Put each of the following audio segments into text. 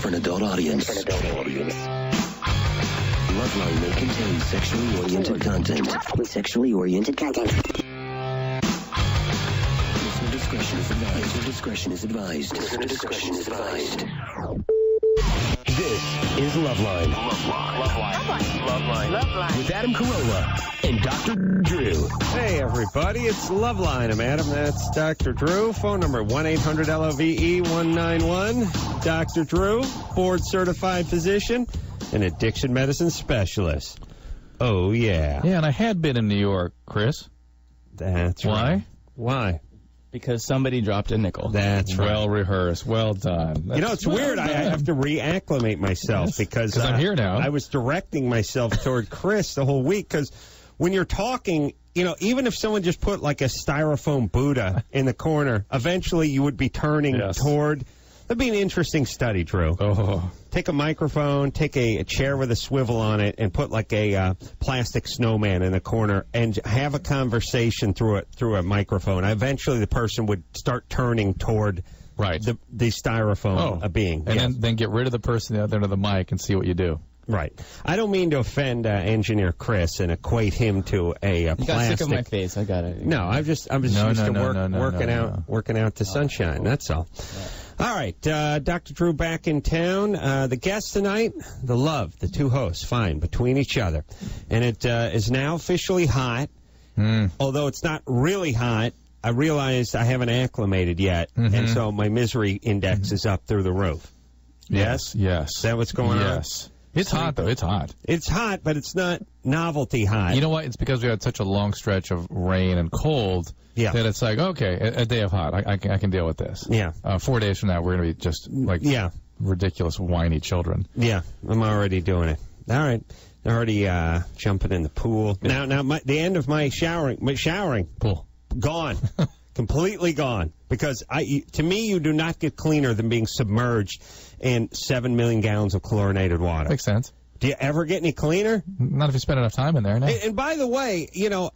for an adult audience. Loveline may contain sexually oriented content. Listener discretion is advised. This is Loveline. Loveline. With Adam Carolla and Dr. Drew. Hey, everybody. It's Loveline. I'm Adam. That's Dr. Drew. Phone number 1-800-LOVE-191. Dr. Drew, board-certified physician and addiction medicine specialist. Oh, yeah. Yeah, and I had been in New York, Chris. That's right. Why? Because somebody dropped a nickel. That's right. Well rehearsed. Well done. You know, it's weird. I have to reacclimate myself because I'm here now. I was directing myself toward Chris the whole week because when you're talking, you know, even if someone just put like a styrofoam Buddha in the corner, eventually you would be turning toward. That'd be an interesting study, Drew. Oh. Take a microphone, take a chair with a swivel on it, and put like a plastic snowman in the corner, and have a conversation through a microphone. Eventually, the person would start turning toward the styrofoam being, and then get rid of the person at the other end of the mic and see what you do. Right. I don't mean to offend engineer Chris and equate him to a plastic. You got sick of my face. I got it. No, I'm just working out the sunshine. Cool. That's all. Yeah. All right, Dr. Drew back in town. The guests tonight, the two hosts, fine, between each other. And it is now officially hot, although it's not really hot. I realized I haven't acclimated yet, and so my misery index is up through the roof. Yes? Yes. Is that what's going on? Yes. It's hot, though. It's hot. It's hot, but it's not novelty hot. You know what? It's because we had such a long stretch of rain and cold that it's like, okay, a day of hot. I can deal with this. Yeah. 4 days from now, we're going to be just like ridiculous, whiny children. Yeah, I'm already doing it. All right. Already jumping in the pool. Now, the end of my showering pool. Gone. Completely gone. Because to me, you do not get cleaner than being submerged in 7 million gallons of chlorinated water. Makes sense. Do you ever get any cleaner? Not if you spend enough time in there, no. And by the way, you know,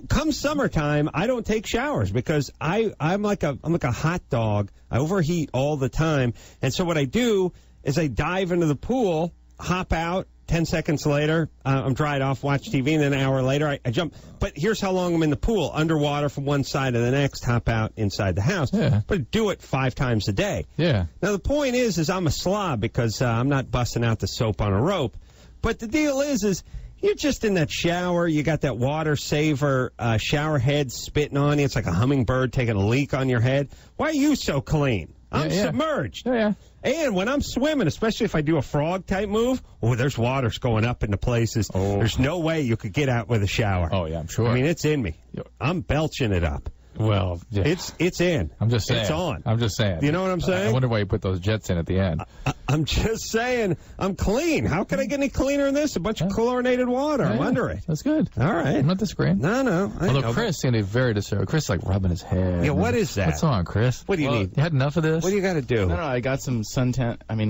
come summertime, I don't take showers because I'm like a hot dog. I overheat all the time. And so what I do is I dive into the pool, hop out. 10 seconds later, I'm dried off, watch TV, and then an hour later, I jump. But here's how long I'm in the pool, underwater from one side to the next, hop out inside the house. Yeah. But I do it 5 times a day. Yeah. Now, the point is I'm a slob because I'm not busting out the soap on a rope. But the deal is you're just in that shower. You got that water saver shower head spitting on you. It's like a hummingbird taking a leak on your head. Why are you so clean? I'm submerged. Yeah. And when I'm swimming, especially if I do a frog-type move, there's waters going up into places. Oh. There's no way you could get out with a shower. Oh, yeah, I'm sure. I mean, it's in me. I'm belching it up. Well, yeah. It's in. I'm just saying. It's on. I'm just saying. You know what I'm saying? I wonder why you put those jets in at the end. I'm just saying I'm clean. How can I get any cleaner than this? A bunch of chlorinated water. I'm under it. That's good. All right. I'm not disagreeing. No. Although Chris seemed to be very disturbed. Chris is like rubbing his head. Yeah, what is that? What's on, Chris? What do you need? You had enough of this? What do you got to do? No, I got some suntan in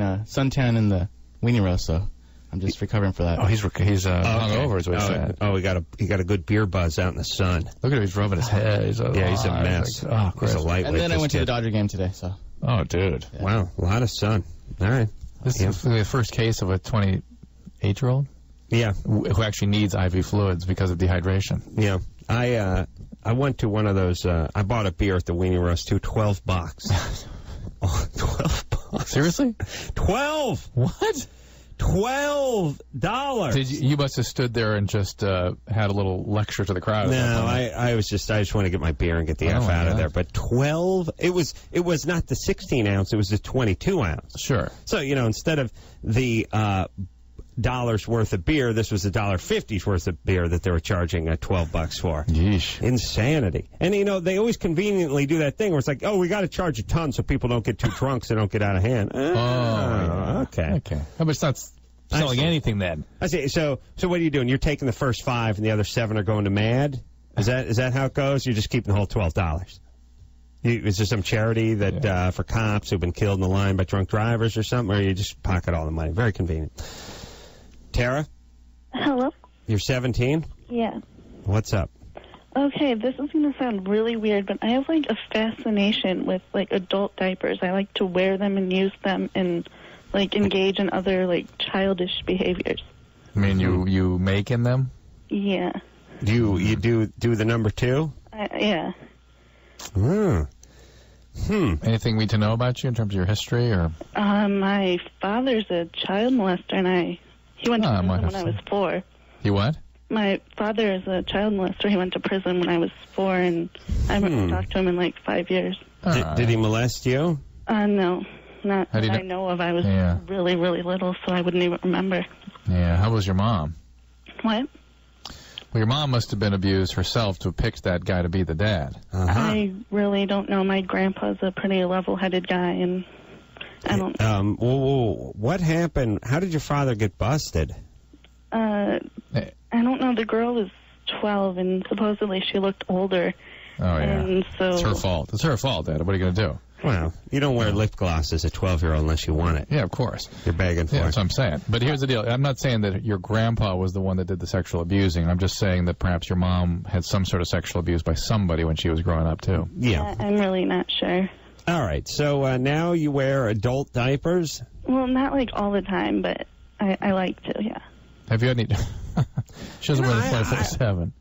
the weenie roast, so I'm just recovering for that. Oh, he's hungover, is what he said. Oh, he got a good beer buzz out in the sun. Look at him, he's rubbing his head. He's a mess. Like, Chris. He's a lightweight. And then I went to the Dodger game today, so. Oh, dude. Yeah. Wow, a lot of sun. All right. This is the first case of a 28-year-old? Yeah. Who actually needs IV fluids because of dehydration. Yeah. I went to one of those, I bought a beer at the Weenie Roast, too, 12 bucks. 12 bucks. Seriously? 12! What? $12. You must have stood there and just had a little lecture to the crowd. No, I just want to get my beer and get the F out of there. But 12, it was not the 16 ounce, it was the 22 ounce. Sure. So, you know, instead of the $1 worth of beer, this was $1.50 worth of beer that they were charging $12 for. Yeesh. Insanity. And, you know, they always conveniently do that thing where it's like, we got to charge a ton so people don't get too drunk so they don't get out of hand. Okay. But it's not selling anything then. I see. So what are you doing? You're taking the first 5 and the other 7 are going to MAD? Is that how it goes? You're just keeping the whole $12? Is there some charity that for cops who've been killed in the line by drunk drivers or something, or you just pocket all the money? Very convenient. Tara? Hello? You're 17? Yeah. What's up? Okay, this is going to sound really weird, but I have, like, a fascination with, like, adult diapers. I like to wear them and use them in like, engage in other, like, childish behaviors. I mean, you making them? Yeah. Do you do the number 2? Yeah. Anything we need to know about you in terms of your history, or? My father's a child molester, and he went to prison when I was 4. He what? My father is a child molester. He went to prison when I was 4, and I haven't talked to him in like 5 years. Did he molest you? No, not that I know of. I was really, really little, so I wouldn't even remember. Yeah. How was your mom? What? Well, your mom must have been abused herself to have picked that guy to be the dad. I really don't know. My grandpa's a pretty level-headed guy, and I don't know. What happened? How did your father get busted? I don't know. The girl was 12, and supposedly she looked older. Oh, yeah. And so it's her fault. It's her fault, Dad. What are you going to do? Well, you don't wear lip gloss as a 12-year-old unless you want it. Yeah, of course. You're begging for it. That's what I'm saying. But here's the deal. I'm not saying that your grandpa was the one that did the sexual abusing. I'm just saying that perhaps your mom had some sort of sexual abuse by somebody when she was growing up, too. Yeah. I'm really not sure. All right. So now you wear adult diapers? Well, not like all the time, but I like to, yeah. Have you had any... She doesn't wear the 24/7.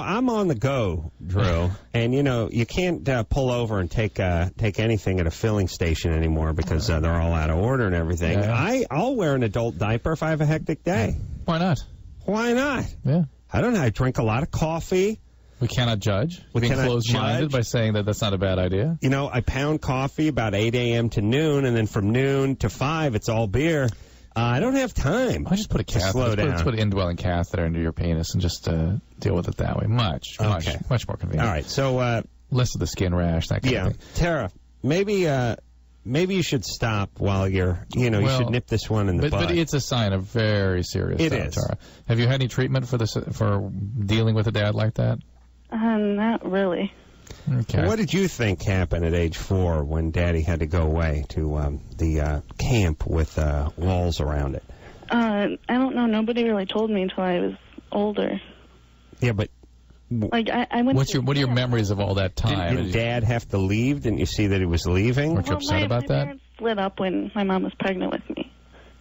I'm on the go, Drew, and you can't pull over and take anything at a filling station anymore because they're all out of order and everything. Yeah. I'll wear an adult diaper if I have a hectic day. Why not? Why not? Yeah. I don't know. I drink a lot of coffee. We cannot judge. We're being closed-minded by saying that that's not a bad idea. I pound coffee about 8 a.m. to noon, and then from noon to 5, it's all beer. I don't have time. I just put a catheter. Slow down. Let's put an indwelling catheter into your penis and just deal with it that way. Much more convenient. All right. So less of the skin rash, that kind of thing. Tara, maybe you should stop while you should nip this one in the butt. But it's a sign of very serious stuff, is. Tara. Have you had any treatment for dealing with a dad like that? Not really. Okay. What did you think happened at age 4 when Daddy had to go away to the camp with walls around it? I don't know. Nobody really told me until I was older. Yeah, but... Like, I went What are your memories of all that time? Didn't Dad have to leave? Didn't you see that he was leaving? Weren't you upset about my that? parents split up when my mom was pregnant with me.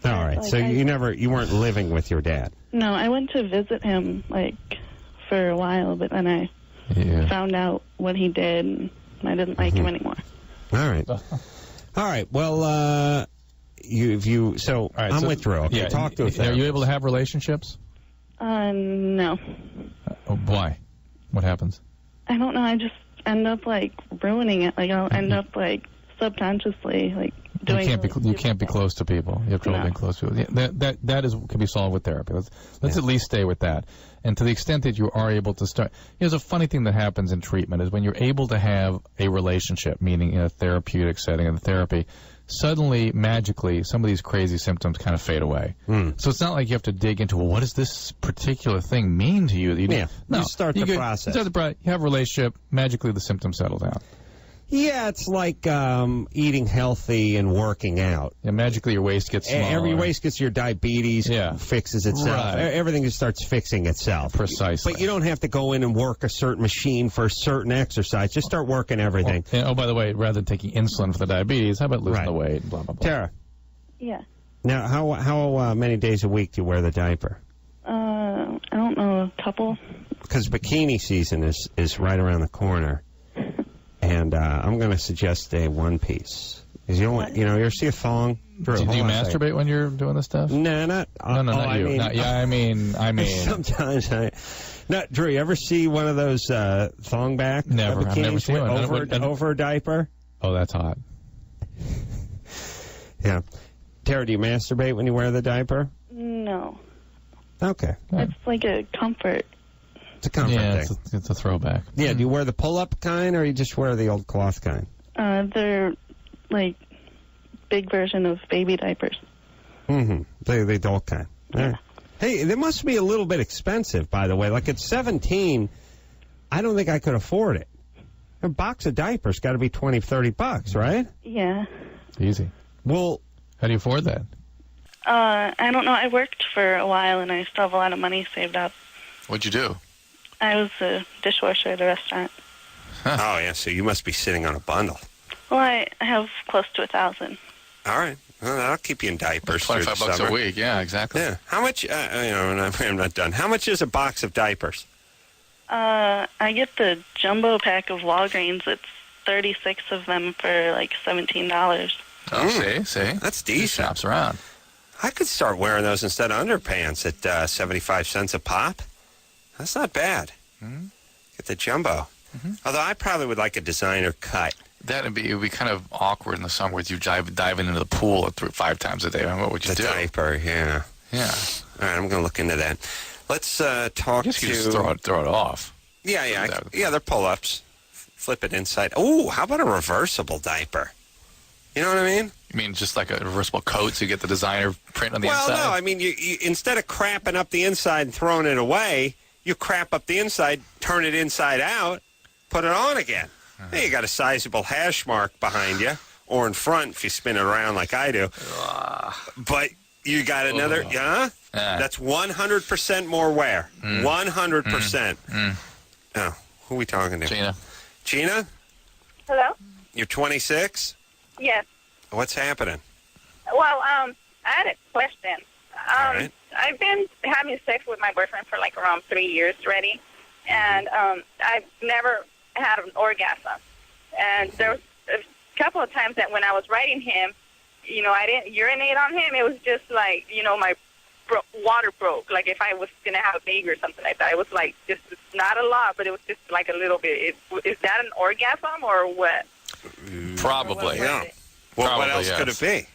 All right. So you weren't living with your dad? No, I went to visit him, for a while, but then I found out what he did, and I didn't like him anymore. All right. All right. Well, I'm with Drew. Okay, talk to us. Are you able to have relationships? No. Why? What happens? I don't know. I just end up, ruining it. I'll end up, subconsciously, doing... You can't be close to people. You have trouble being close to people. Yeah, that can be solved with therapy. Let's at least stay with that. And to the extent that you are able to start... There's a funny thing that happens in treatment is when you're able to have a relationship, meaning in a therapeutic setting of therapy, suddenly, magically, some of these crazy symptoms kind of fade away. So it's not like you have to dig into, what does this particular thing mean to you? You start the process. You have a relationship, magically the symptoms settle down. Yeah, it's like eating healthy and working out. Yeah, magically your waist gets smaller. Every waist gets your diabetes, fixes itself. Right. Everything just starts fixing itself. Precisely. But you don't have to go in and work a certain machine for a certain exercise. Just start working everything. By the way, rather than taking insulin for the diabetes, how about losing the weight and blah, blah, blah. Tara. Yeah. Now, how many days a week do you wear the diaper? I don't know, a couple. Because bikini season is right around the corner. And I'm going to suggest a one-piece. Because you ever see a thong? Drew, do you masturbate when you're doing this stuff? No, not... not you. I mean... Sometimes Drew, you ever see one of those thong back? Never. I've never seen one. Over a diaper? Oh, that's hot. Yeah. Tara, do you masturbate when you wear the diaper? No. Okay. It's like a comfort. It's a comfort thing. It's a throwback. Yeah, do you wear the pull-up kind, or you just wear the old cloth kind? They're, big version of baby diapers. Mm-hmm. The adult kind. Yeah. Hey, they must be a little bit expensive, by the way. Like, at 17, I don't think I could afford it. A box of diapers got to be $20, $30, right? Yeah. Easy. Well... How do you afford that? I don't know. I worked for a while, and I still have a lot of money saved up. What'd you do? I was a dishwasher at a restaurant. Huh. Oh, yeah, so you must be sitting on a bundle. Well, I have close to 1,000. All right. Well, that'll keep you in diapers. $25 a week. Yeah, exactly. Yeah. How much? I'm not done. How much is a box of diapers? I get the jumbo pack of Walgreens. It's 36 of them for like $17. Oh, see? That's decent. Shops around. I could start wearing those instead of underpants at 75 cents a pop. That's not bad. Mm-hmm. Get the jumbo. Mm-hmm. Although I probably would like a designer cut. It would be kind of awkward in the summer with you diving into the pool 5 times a day. What would you do? The diaper, yeah. Yeah. All right, I'm going to look into that. Let's talk to... You just throw it off. Yeah. Yeah, they're pull-ups. Flip it inside. Oh, how about a reversible diaper? You know what I mean? You mean just like a reversible coat so you get the designer print on the inside? Well, no. I mean, you instead of crapping up the inside and throwing it away, you crap up the inside, turn it inside out, put it on again. Hey, you got a sizable hash mark behind you, or in front if you spin it around like I do. But you got another, that's 100% more wear. 100%. Oh, who are we talking to? Gina? Hello? You're 26? Yes. What's happening? Well, I had a question. All right. I've been having sex with my boyfriend for like around 3 years already, and I've never had an orgasm. And there was a couple of times that when I was writing him, I didn't urinate on him. It was just like, my water broke. Like if I was going to have a baby or something like that. It was like just not a lot, but it was just like a little bit. Is that an orgasm or what? Probably, yeah. Well, what else could it be?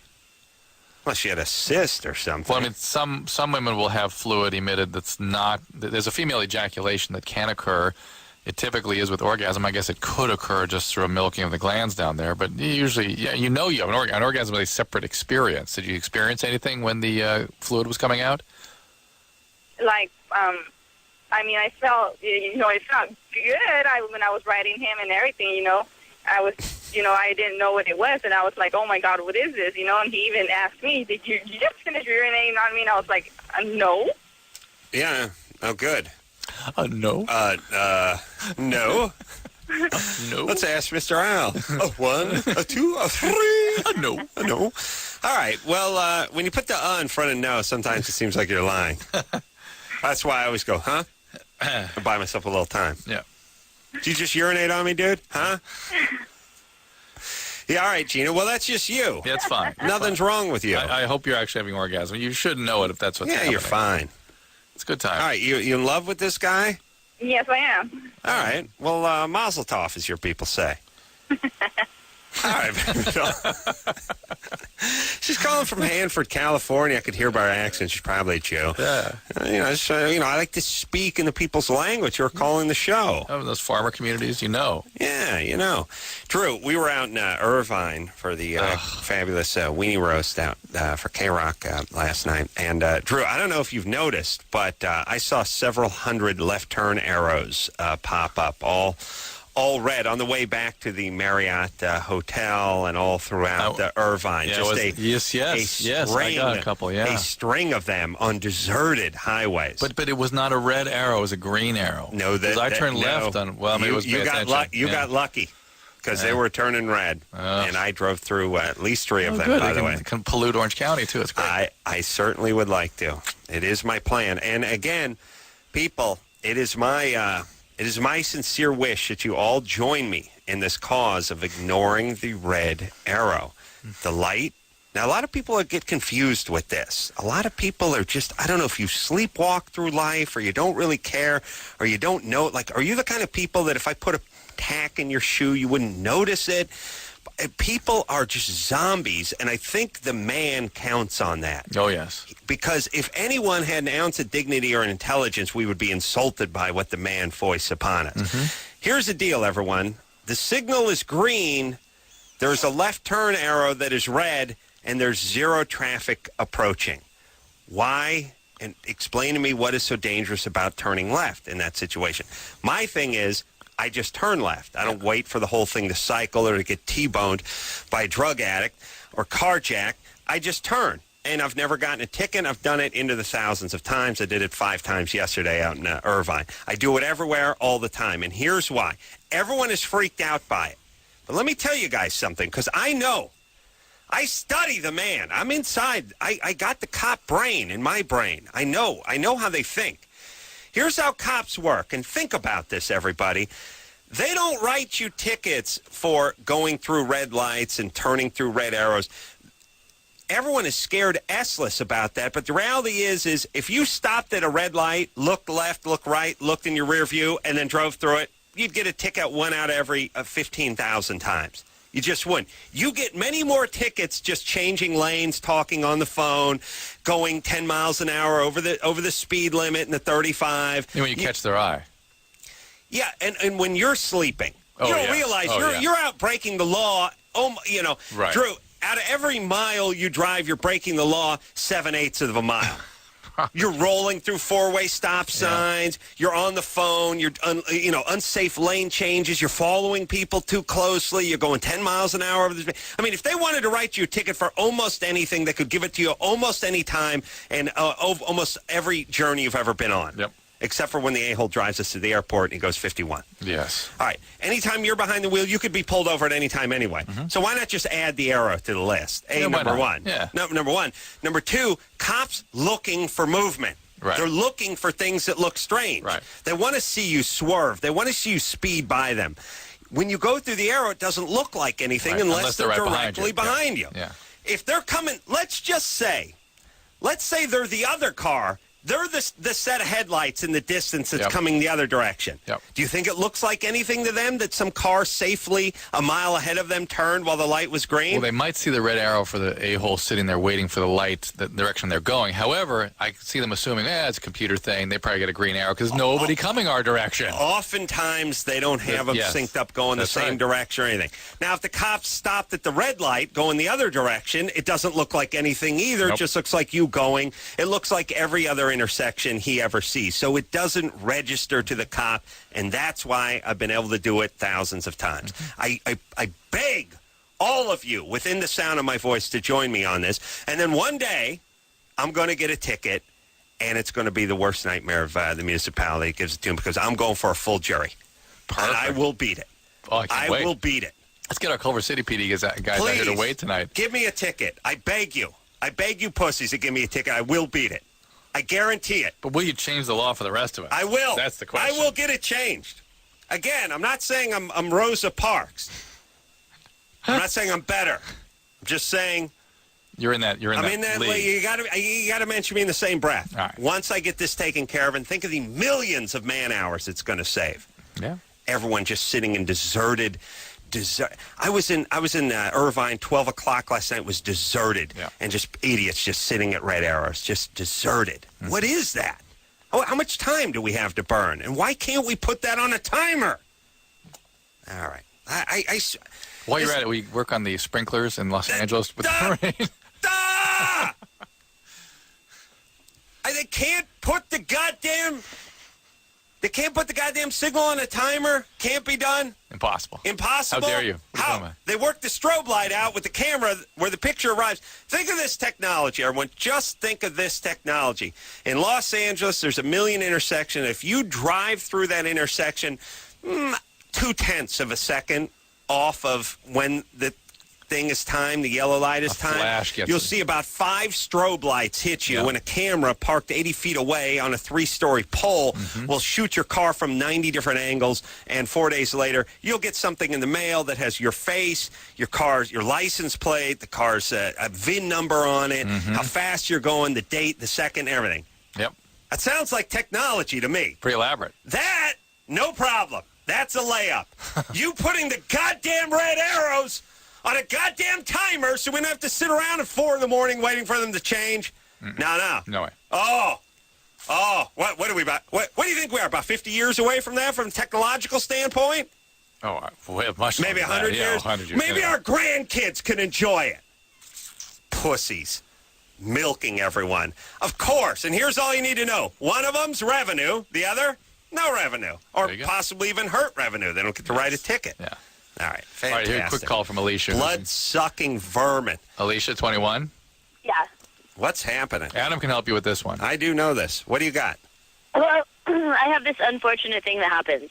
Unless you had a cyst or something. Well, I mean, some women will have fluid emitted that's not... There's a female ejaculation that can occur. It typically is with orgasm. I guess it could occur just through a milking of the glands down there. But usually, you have an orgasm with a separate experience. Did you experience anything when the fluid was coming out? Like, I felt, it felt good when I was writing him and everything, I was, I didn't know what it was, and I was like, oh, my God, what is this, And he even asked me, did you just finish urinating on me? And I was like, no. Yeah. Oh, good. No. No. No. Let's ask Mr. Al. A 1, a 2, a 3. No. A no. All right. Well, when you put the in front of no, sometimes it seems like you're lying. That's why I always go, huh? And buy myself a little time. Yeah. Did you just urinate on me, dude? Huh? Yeah, all right, Gina. Well, that's just you. Yeah, it's fine. Nothing's wrong with you. I hope you're actually having orgasm. You should know it if that's what's happening. You're fine. It's a good time. All right, you in love with this guy? Yes, I am. All right. Well, mazel tov, as your people say. All right. She's calling from Hanford, California. I could hear by her accent she's probably a Jew. Yeah. I like to speak in the people's language who are calling the show. Oh, those farmer communities, Yeah, Drew, we were out in Irvine for the fabulous weenie roast out for K-Rock last night. And, Drew, I don't know if you've noticed, but I saw several hundred left turn arrows pop up, all red on the way back to the Marriott Hotel and all throughout Irvine. Yeah, yes, I got a couple, a string of them on deserted highways. But it was not a red arrow; it was a green arrow. No, I turned left on. Well, maybe it was you got lucky because they were turning red, and I drove through at least 3 of them. Good. By the way, it can pollute Orange County too. It's great. I certainly would like to. It is my plan, and again, people, it is my sincere wish that you all join me in this cause of ignoring the red arrow. The light. Now, a lot of people get confused with this. A lot of people are just, I don't know if you sleepwalk through life or you don't really care or you don't know. Like, are you the kind of people that if I put a tack in your shoe, you wouldn't notice it? People are just zombies, and I think the man counts on that. Oh, yes. Because if anyone had an ounce of dignity or an intelligence, we would be insulted by what the man foists upon us. Mm-hmm. Here's the deal, everyone. The signal is green. There's a left turn arrow that is red, and there's 0 traffic approaching. Why? And explain to me what is so dangerous about turning left in that situation. My thing is, I just turn left. I don't wait for the whole thing to cycle or to get T-boned by a drug addict or carjacked. I just turn. And I've never gotten a ticket. I've done it into the thousands of times. I did it 5 times yesterday out in Irvine. I do it everywhere all the time. And here's why. Everyone is freaked out by it. But let me tell you guys something, because I know I study the man. I'm inside. I got the cop brain in my brain. I know how they think. Here's how cops work, and think about this, everybody. They don't write you tickets for going through red lights and turning through red arrows. Everyone is scared S-less about that, but the reality is if you stopped at a red light, looked left, looked right, looked in your rear view, and then drove through it, you'd get a ticket one out of every 15,000 times. You just wouldn't. You get many more tickets just changing lanes, talking on the phone, going 10 miles an hour over the speed limit and the 35. And when you catch their eye. Yeah, and when you're sleeping, you don't realize you're out breaking the law. Right. Drew, out of every mile you drive, you're breaking the law 7/8 of a mile. You're rolling through four-way stop signs. Yeah. You're on the phone. You're unsafe lane changes. You're following people too closely. You're going 10 miles an hour over the speed. I mean, if they wanted to write you a ticket for almost anything, they could give it to you almost any time and almost every journey you've ever been on. Yep. Except for when the a-hole drives us to the airport and he goes 51. Yes. All right. Anytime you're behind the wheel, you could be pulled over at any time anyway. Mm-hmm. So why not just add the arrow to the list? Number one. Yeah. Number one. Number two, cops looking for movement. Right. They're looking for things that look strange. Right. They want to see you swerve. They want to see you speed by them. When you go through the arrow, it doesn't look like anything unless they're directly behind you. Yeah. If they're coming, let's say they're the other car. They're the set of headlights in the distance that's coming the other direction. Yep. Do you think it looks like anything to them that some car safely a mile ahead of them turned while the light was green? Well, they might see the red arrow for the a-hole sitting there waiting for the light, the direction they're going. However, I see them assuming, it's a computer thing. They probably get a green arrow because nobody coming our direction. Oftentimes, they don't have them synced up going the same direction or anything. Now, if the cops stopped at the red light going the other direction, it doesn't look like anything either. It just looks like you going. It looks like every other intersection he ever sees. So it doesn't register to the cop, and that's why I've been able to do it thousands of times. I beg all of you within the sound of my voice to join me on this. And then one day, I'm going to get a ticket, and it's going to be the worst nightmare of the municipality gives it to him because I'm going for a full jury. Perfect. And I will beat it. Oh, I will beat it. Let's get our Culver City PD guys out here to wait tonight. Give me a ticket. I beg you. I beg you pussies to give me a ticket. I will beat it. I guarantee it. But will you change the law for the rest of us? I will. That's the question. I will get it changed. Again, I'm not saying I'm Rosa Parks. I'm not saying I'm better. I'm just saying you're in that league. You got to mention me in the same breath. All right. Once I get this taken care of, and think of the millions of man hours it's going to save. Yeah. Everyone just sitting in deserted. I was in Irvine. 12 o'clock last night was deserted, and just idiots just sitting at red arrows, just deserted. Mm-hmm. What is that? Oh, how much time do we have to burn? And why can't we put that on a timer? All right. While you're at it, we work on the sprinklers in Los Angeles with the rain. They can't put the goddamn signal on a timer. Can't be done. Impossible. How dare you? How? They work the strobe light out with the camera where the picture arrives. Think of this technology, everyone. Just think of this technology. In Los Angeles, there's a million intersections. If you drive through that intersection 0.2 of a second off of when the thing is timed, the yellow light is timed, you'll see about 5 strobe lights hit you when a camera parked 80 feet away on a 3-story pole will shoot your car from 90 different angles, and 4 days later, you'll get something in the mail that has your face, your license plate, the car's a VIN number on it, how fast you're going, the date, the second, everything. Yep. That sounds like technology to me. Pretty elaborate. That, no problem. That's a layup. You putting the goddamn red arrows on a goddamn timer so we don't have to sit around at 4 in the morning waiting for them to change? No. No way. Oh, what are we about? What do you think we are, about 50 years away from that from a technological standpoint? Oh, much maybe 100 years? 100 years. Maybe our grandkids can enjoy it. Pussies. Milking everyone. Of course, and here's all you need to know. One of them's revenue, the other, no revenue. Or possibly even hurt revenue. They don't get to write a ticket. Yeah. All right, fantastic. All right, here's a quick call from Alicia. Blood-sucking vermin. Alicia, 21. Yeah. What's happening? Adam can help you with this one. I do know this. What do you got? Well, I have this unfortunate thing that happens.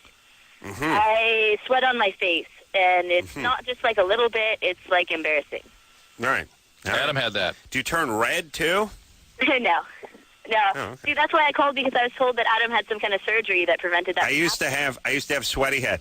I sweat on my face, and it's not just like a little bit. It's like embarrassing. Right. Adam had that. Do you turn red, too? No. Oh, okay. See, that's why I called, because I was told that Adam had some kind of surgery that prevented that. I used to have sweaty head.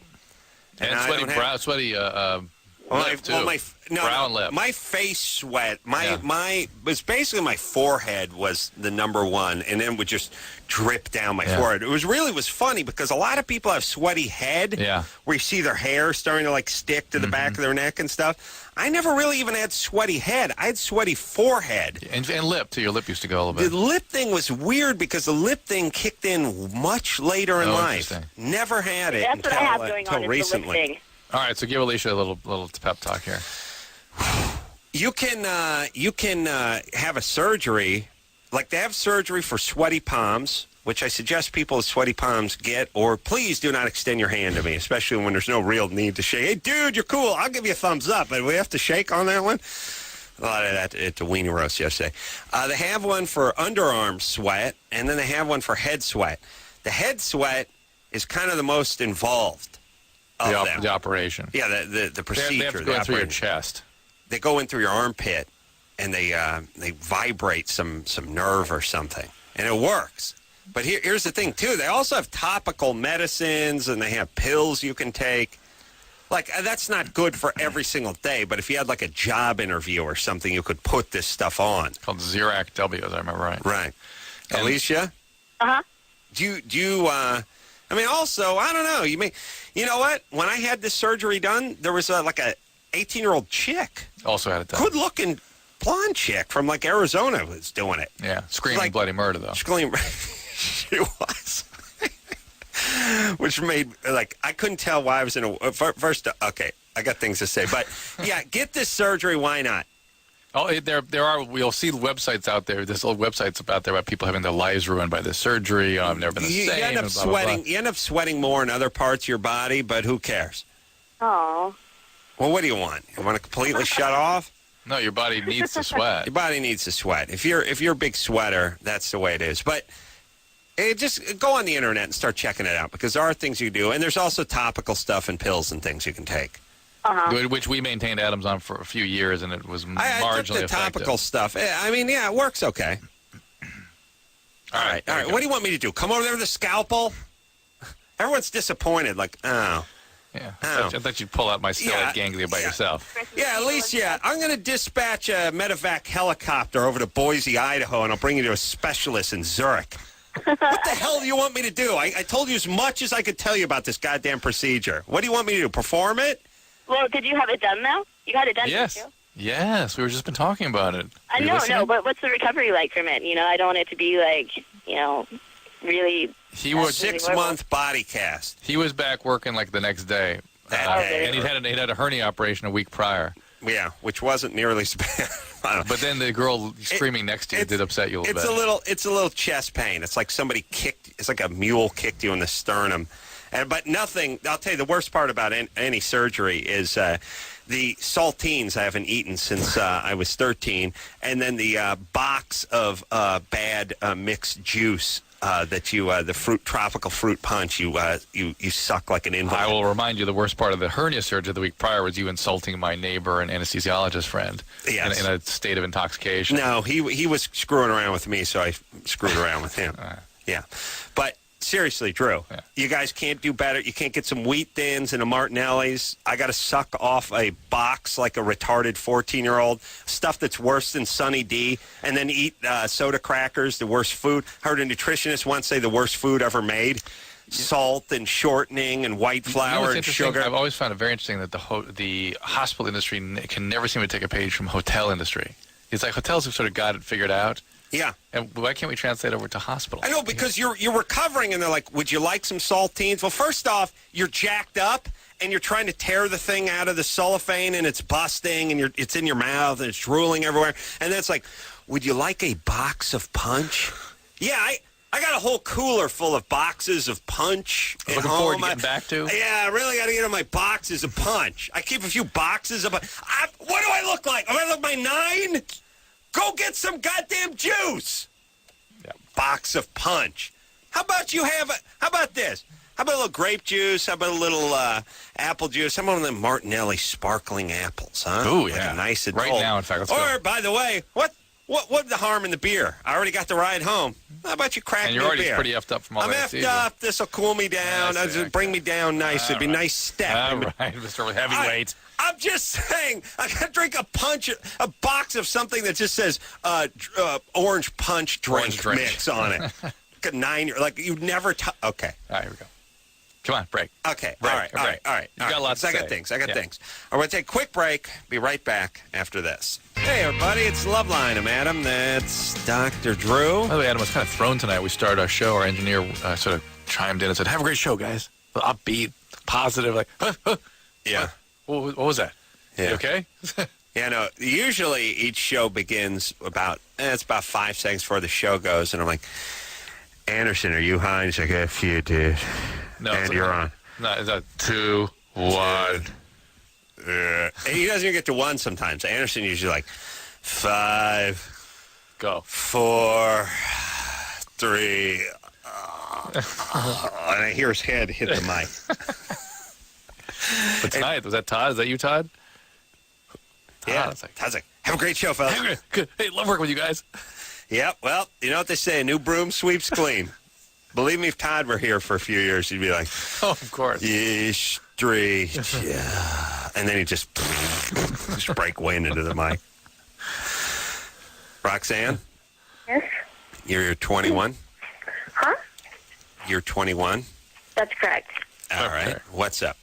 And sweaty brow, sweaty lip, too. Brown lip. My face sweat, was basically my forehead was the number one, and then would just drip down my forehead. It was funny because a lot of people have sweaty head, where you see their hair starting to like stick to the back of their neck and stuff. I never really even had sweaty head. I had sweaty forehead. And lip, too. Your lip used to go a little bit. The lip thing was weird because the lip thing kicked in much later in life. Never had it That's what I have going on, recently. The lip thing. All right, so give Alicia a little pep talk here. You can have a surgery, like they have surgery for sweaty palms, which I suggest people with sweaty palms get, or please do not extend your hand to me, especially when there's no real need to shake. Hey, dude, you're cool. I'll give you a thumbs up, but we have to shake on that one. A lot of that at the Weenie Roast yesterday. They have one for underarm sweat, and then they have one for head sweat. The head sweat is kind of the most involved. The operation. Yeah, the procedure. They have to go through your chest. They go in through your armpit, and they vibrate some nerve or something, and it works. But here's the thing, too. They also have topical medicines, and they have pills you can take. Like, that's not good for every single day, but if you had, like, a job interview or something, you could put this stuff on. It's called Xerac W, as I remember right. Right. And Alicia? Uh-huh. Do you I mean, also, I don't know. You know what? When I had this surgery done, there was like a 18-year-old chick. Also had it done. Good-looking blonde chick from like Arizona was doing it. Yeah, screaming bloody murder though. Screaming, she was. Which made I couldn't tell why I was in a first. Okay, I got things to say, but yeah, get this surgery. Why not? Oh, there are. We'll see websites out there. There's old websites out there about people having their lives ruined by this surgery. I've never been the same. You end up sweating. You end up sweating more in other parts of your body, but who cares? Oh. Well, what do you want? You want to completely shut off? No, your body needs to sweat. Your body needs to sweat. If you're a big sweater, that's the way it is. But just go on the internet and start checking it out because there are things you do, and there's also topical stuff and pills and things you can take. Uh-huh. Which we maintained Adams on for a few years, and it was marginally I took the topical stuff. I mean, yeah, it works okay. All right. What do you want me to do? Come over there with a scalpel? Everyone's disappointed. Like, oh. Yeah, I thought you'd pull out my stellate ganglia by yourself. Yeah, Alicia, I'm going to dispatch a medevac helicopter over to Boise, Idaho, and I'll bring you to a specialist in Zurich. What the hell do you want me to do? I told you as much as I could tell you about this goddamn procedure. What do you want me to do, perform it? Well, did you have it done, though? You had it done, yes. didn't you? Yes, we were just been talking about it. I know, but what's the recovery like from it? You know, I don't want it to be like, really... He was 6-month body cast. He was back working like the next day. And he'd had a hernia operation a week prior. Yeah, which wasn't nearly as bad. But then the girl screaming next to you did upset you a little bit. It's a little chest pain. It's like somebody it's like a mule kicked you in the sternum. But nothing, I'll tell you the worst part about any surgery is the saltines I haven't eaten since I was 13, and then the box of bad mixed juice that the tropical fruit punch, you suck like an invalid. I will remind you, the worst part of the hernia surgery the week prior was you insulting my neighbor and anesthesiologist friend in a state of intoxication. No, he was screwing around with me, so I screwed around with him. Yeah. But seriously, Drew, you guys can't do better. You can't get some wheat thins and a Martinelli's. I got to suck off a box like a retarded 14-year-old, stuff that's worse than Sunny D, and then eat soda crackers, the worst food. I heard a nutritionist once say the worst food ever made. Salt and shortening and white flour and sugar. I've always found it very interesting that the hospital industry can never seem to take a page from hotel industry. It's like hotels have sort of got it figured out. Yeah. And why can't we translate over to hospital? I know, because you're recovering, and they're like, would you like some saltines? Well, first off, you're jacked up, and you're trying to tear the thing out of the cellophane, and it's busting, and it's in your mouth, and it's drooling everywhere. And then it's like, would you like a box of punch? Yeah, I got a whole cooler full of boxes of punch at looking home. Forward to getting back to? Yeah, I really got to get in my boxes of punch. I keep a few boxes of... What do I look like? Am I look my 9? Go get some goddamn juice. Yeah. Box of punch. How about this? How about a little grape juice? How about a little apple juice? How about one of them Martinelli sparkling apples, huh? Ooh, like yeah. A nice adult. Right now, in fact. Let's or, go. by the way, what the harm in the beer? I already got the ride home. How about you crack me a beer? And you're already pretty effed up from all that. I'm effed up. This will cool me down. Bring me down nice. It'd be a nice step. All right, Mr. Heavyweight. I'm just saying, I got to drink a box of something that just says orange punch drink mix on it. Like a 9 like you'd never. Okay. All right, here we go. Come on, break. Okay. Break. All right. You got lots to say. I got things. All right, we're going to take a quick break. Be right back after this. Hey, everybody. It's Loveline. I'm Adam. That's Dr. Drew. By the way, Adam was kind of thrown tonight. We started our show. Our engineer sort of chimed in and said, "Have a great show, guys." Upbeat, positive, like, Yeah. What was that? Yeah. You okay? Yeah, no, usually each show begins it's about 5 seconds before the show goes, and I'm like, Anderson, are you high? And he's like, F you, dude. No, and you're on. No, it's not 2, 1. And he doesn't even get to 1 sometimes. Anderson usually like 5, go, 4, 3, and I hear his head hit the mic. But tonight, was that Todd? Is that you, Todd? Yeah. Todd's like, have a great show, fellas. Good. Hey, love working with you guys. Yeah, well, you know what they say, a new broom sweeps clean. Believe me, if Todd were here for a few years, he'd be like, oh, of course. Street. Yeah. And then he'd just break wind into the mic. Roxanne? Yes? You're 21? Huh? You're 21? That's correct. All right. What's up?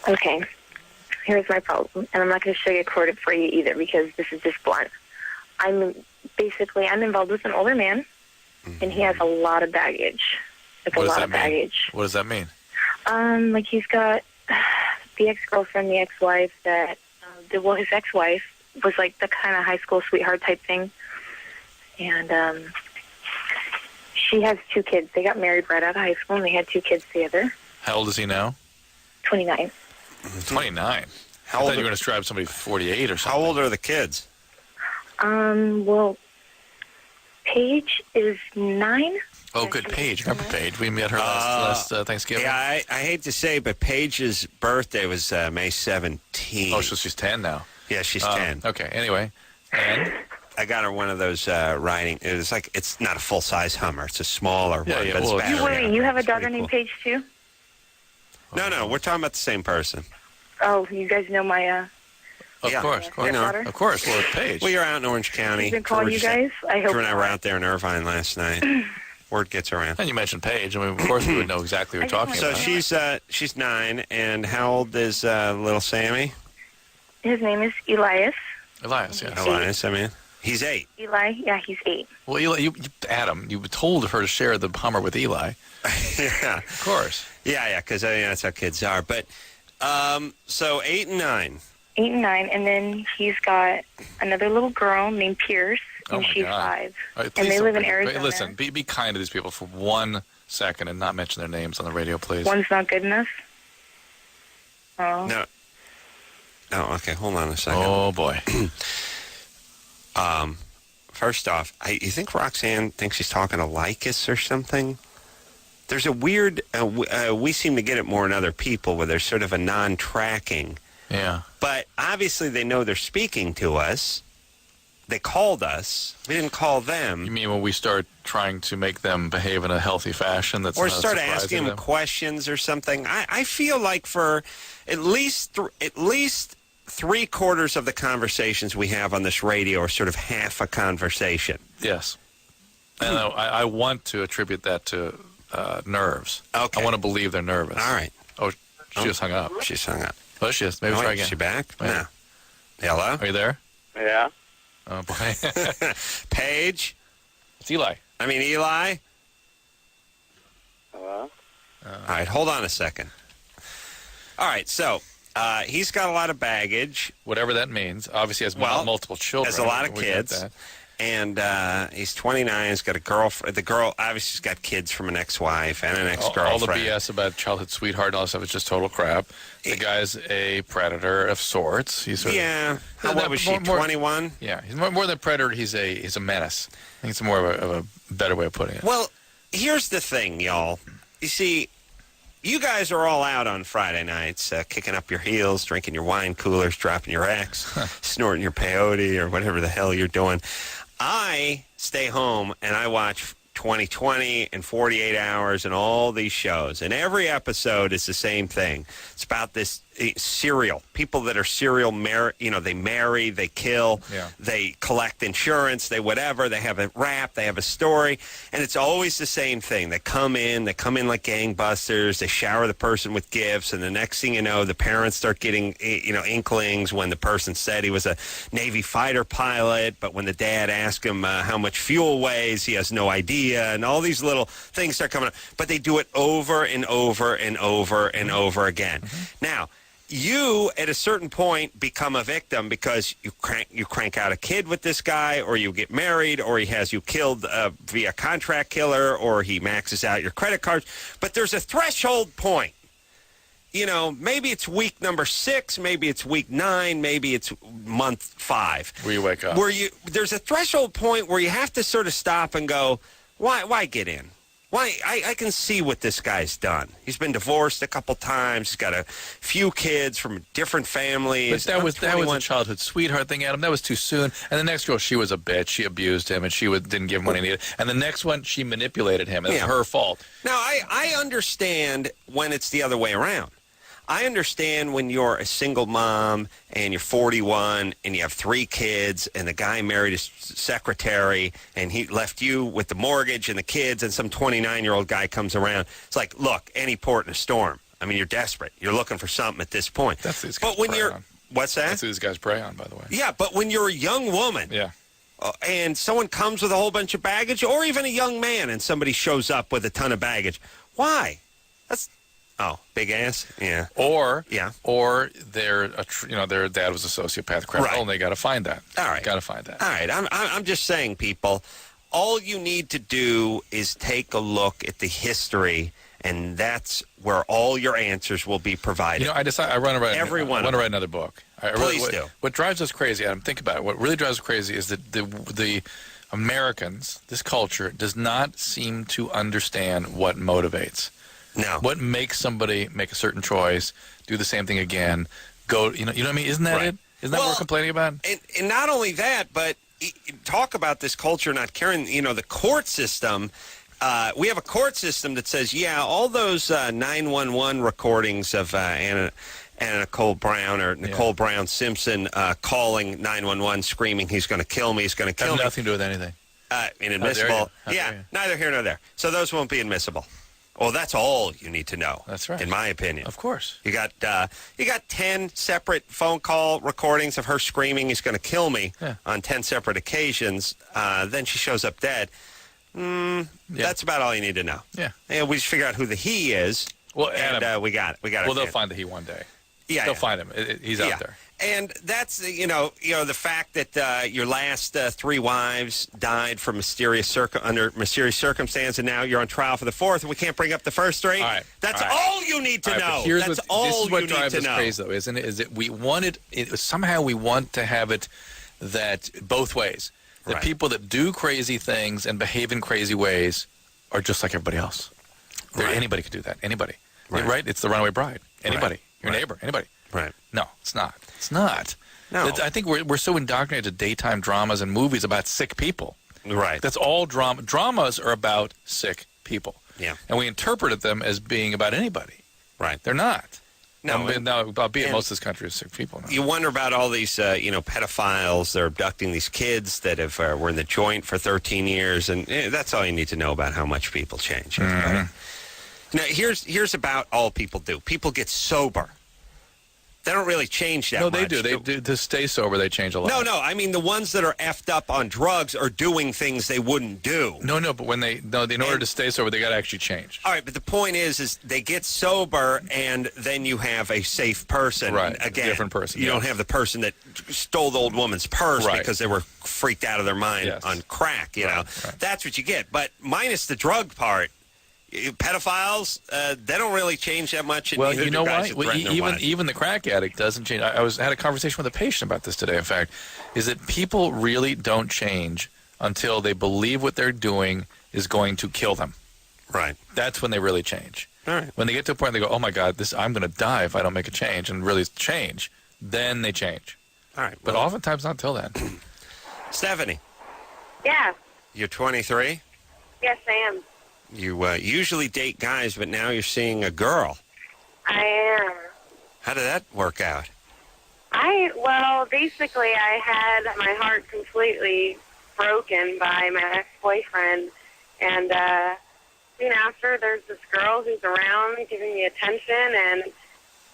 Okay. Here's my problem, and I'm not going to sugarcoat it for you either because this is just blunt. I'm involved with an older man, and he has a lot of baggage. Like a lot of baggage. What does that mean? Like he's got the ex-girlfriend, the ex-wife that, his ex-wife was like the kind of high school sweetheart type thing. And she has 2 kids. They got married right out of high school, and they had 2 kids together. How old is he now? 29. 29? I thought you were going to describe somebody 48 or something. How old are the kids? Well, Paige is 9. Oh, good. Paige. Remember Paige? We met her last Thanksgiving. Yeah, I hate to say, but Paige's birthday was May 17th. Oh, so she's 10 now. Yeah, she's 10. Okay, anyway. And? I got her one of those riding. It's not a full-size Hummer. It's a smaller one. But it's battery. You have a daughter named Paige, too? No, we're talking about the same person. Oh, you guys know my... Of course. Of course. Well, Paige. Well, you're out in Orange County. She's been calling you guys? I hope Drew and I were out there in Irvine last night. Word gets around. And you mentioned Paige. I mean, of course we would know exactly what you're talking about. So she's 9, and how old is little Sammy? His name is Elias. Elias, yeah. Elias, I mean. He's 8. Eli, yeah, he's 8. Well, Eli, Adam, you told her to share the Hummer with Eli. Yeah. Of course. Yeah, because that's how kids are. But, so 8 and 9. 8 and 9, and then he's got another little girl named Pierce, and she's 5. Right, and they live in Arizona. Listen, be kind to these people for 1 second and not mention their names on the radio, please. One's not good enough? Oh. No. Oh, okay, hold on a second. Oh, boy. First off, you think Roxanne thinks she's talking to Lycus or something? There's a weird, we seem to get it more in other people where there's sort of a non-tracking. Yeah. But obviously they know they're speaking to us. They called us. We didn't call them. You mean when we start trying to make them behave in a healthy fashion? That's or not start asking them questions or something. I feel like for at least 3/4 of the conversations we have on this radio are sort of half a conversation. Yes. And I want to attribute that to nerves. Okay. I want to believe they're nervous. All right. Oh, she just hung up. She's hung up. Oh, she is. Maybe try again. Is she back? Wait. No. Hello? Are you there? Yeah. Oh, boy. Paige? It's Eli. Eli? Hello? All right, hold on a second. All right, so he's got a lot of baggage. Whatever that means. Obviously has multiple children. Has a lot of kids. And he's 29. He's got a girlfriend. The girl obviously has got kids from an ex-wife and an ex-girlfriend. All the BS about childhood sweetheart and all that stuff is just total crap. The guy's a predator of sorts. He's sort of, what was she, 21? Yeah, he's more than a predator. He's a menace. I think it's more of a better way of putting it. Well, here's the thing, y'all. You see, you guys are all out on Friday nights, kicking up your heels, drinking your wine coolers, dropping your ex, snorting your peyote, or whatever the hell you're doing. I stay home and I watch 2020 and 48 Hours and all these shows. And every episode is the same thing. It's about this serial. People that are serial, they marry, they kill, they collect insurance, they whatever. They have a rap, they have a story. And it's always the same thing. They come in like gangbusters. They shower the person with gifts. And the next thing you know, the parents start getting, inklings when the person said he was a Navy fighter pilot. But when the dad asked him how much fuel weighs, he has no idea. And all these little things start coming up. But they do it over and over and over and over again. Now, you, at a certain point, become a victim because you crank out a kid with this guy, or you get married, or he has you killed via contract killer, or he maxes out your credit cards. But there's a threshold point. Maybe it's week number 6, maybe it's week 9, maybe it's month 5. Where you wake up. There's a threshold point where you have to sort of stop and go, why get in? Why? I can see what this guy's done. He's been divorced a couple times. He's got a few kids from different families. But that was a childhood sweetheart thing, Adam. That was too soon. And the next girl, she was a bitch. She abused him, and she didn't give him what he needed. And the next one, she manipulated him. It's her fault. Now, I understand when it's the other way around. I understand when you're a single mom and you're 41 and you have 3 kids and the guy married his secretary and he left you with the mortgage and the kids, and some 29-year-old guy comes around. It's like, look, any port in a storm. I mean, you're desperate. You're looking for something at this point. That's who these guys prey on. What's that? That's who these guys prey on, by the way. Yeah, but when you're a young woman and someone comes with a whole bunch of baggage, or even a young man and somebody shows up with a ton of baggage, why? Big ass? Yeah. Or their dad was a sociopath criminal, and they got to find that. All right. Got to find that. All right. I'm just saying, people, all you need to do is take a look at the history, and that's where all your answers will be provided. I want to write another book. Please do. What drives us crazy, Adam, think about it. What really drives us crazy is that the Americans, this culture, does not seem to understand what motivates. No. What makes somebody make a certain choice, do the same thing again, go, you know what I mean? Isn't that it? Isn't that what we're complaining about? And not only that, but talk about this culture not caring, the court system. We have a court system that says, all those 911 recordings of Anna Nicole Brown or Nicole Brown Simpson calling 911 screaming, he's going to kill me, he's going to kill me. Has nothing to do with anything. Inadmissible. Neither here nor there. So those won't be admissible. Well, that's all you need to know. That's right. In my opinion. Of course. You got 10 separate phone call recordings of her screaming, he's going to kill me, on 10 separate occasions. Then she shows up dead. That's about all you need to know. Yeah. And we just figure out who the he is. Well, and Adam, we got it. Well, they'll find the he one day. Yeah. They'll find him. He's out there. And that's, the fact that your last 3 wives died from under mysterious circumstance, and now you're on trial for the 4th, and we can't bring up the first 3. All right. That's all you need to know. That's all you need to know. This is what drives us crazy, though, isn't it? Is that we want somehow we want to have it that both ways. That people that do crazy things and behave in crazy ways are just like everybody else. Anybody could do that. Anybody. Right? It's the runaway bride. Anybody. Your neighbor. Anybody. Right. No, it's not. It's not. No. I think we're so indoctrinated to daytime dramas and movies about sick people. Right. That's all drama. Dramas are about sick people. Yeah. And we interpreted them as being about anybody. Right. They're not. No. Albeit most of this country is sick people now. You wonder about all these, pedophiles. They're abducting these kids that were in the joint for 13 years. And that's all you need to know about how much people change. Now, here's about all people do. People get sober. They don't really change that much. No, they do. They do. To stay sober, they change a lot. No. I mean, the ones that are effed up on drugs are doing things they wouldn't do. No. But in order to stay sober, they got to actually change. All right, but the point is they get sober, and then you have a safe person. Right. Again, a different person. You don't have the person that stole the old woman's purse because they were freaked out of their mind on crack. You know, that's what you get. But minus the drug part. Pedophiles, they don't really change that much. Well, you know what? Even the crack addict doesn't change. I had a conversation with a patient about this today, in fact, is that people really don't change until they believe what they're doing is going to kill them. Right. That's when they really change. All right. When they get to a point, they go, "Oh my God, I'm going to die if I don't make a change," and really change. Then they change. All right. But oftentimes not till then. Stephanie, Yeah. you're 23. Yes, I am. You usually date guys, but now you're seeing a girl. I am. How did that work out? Basically, I had my heart completely broken by my ex-boyfriend, and after there's this girl who's around giving me attention, and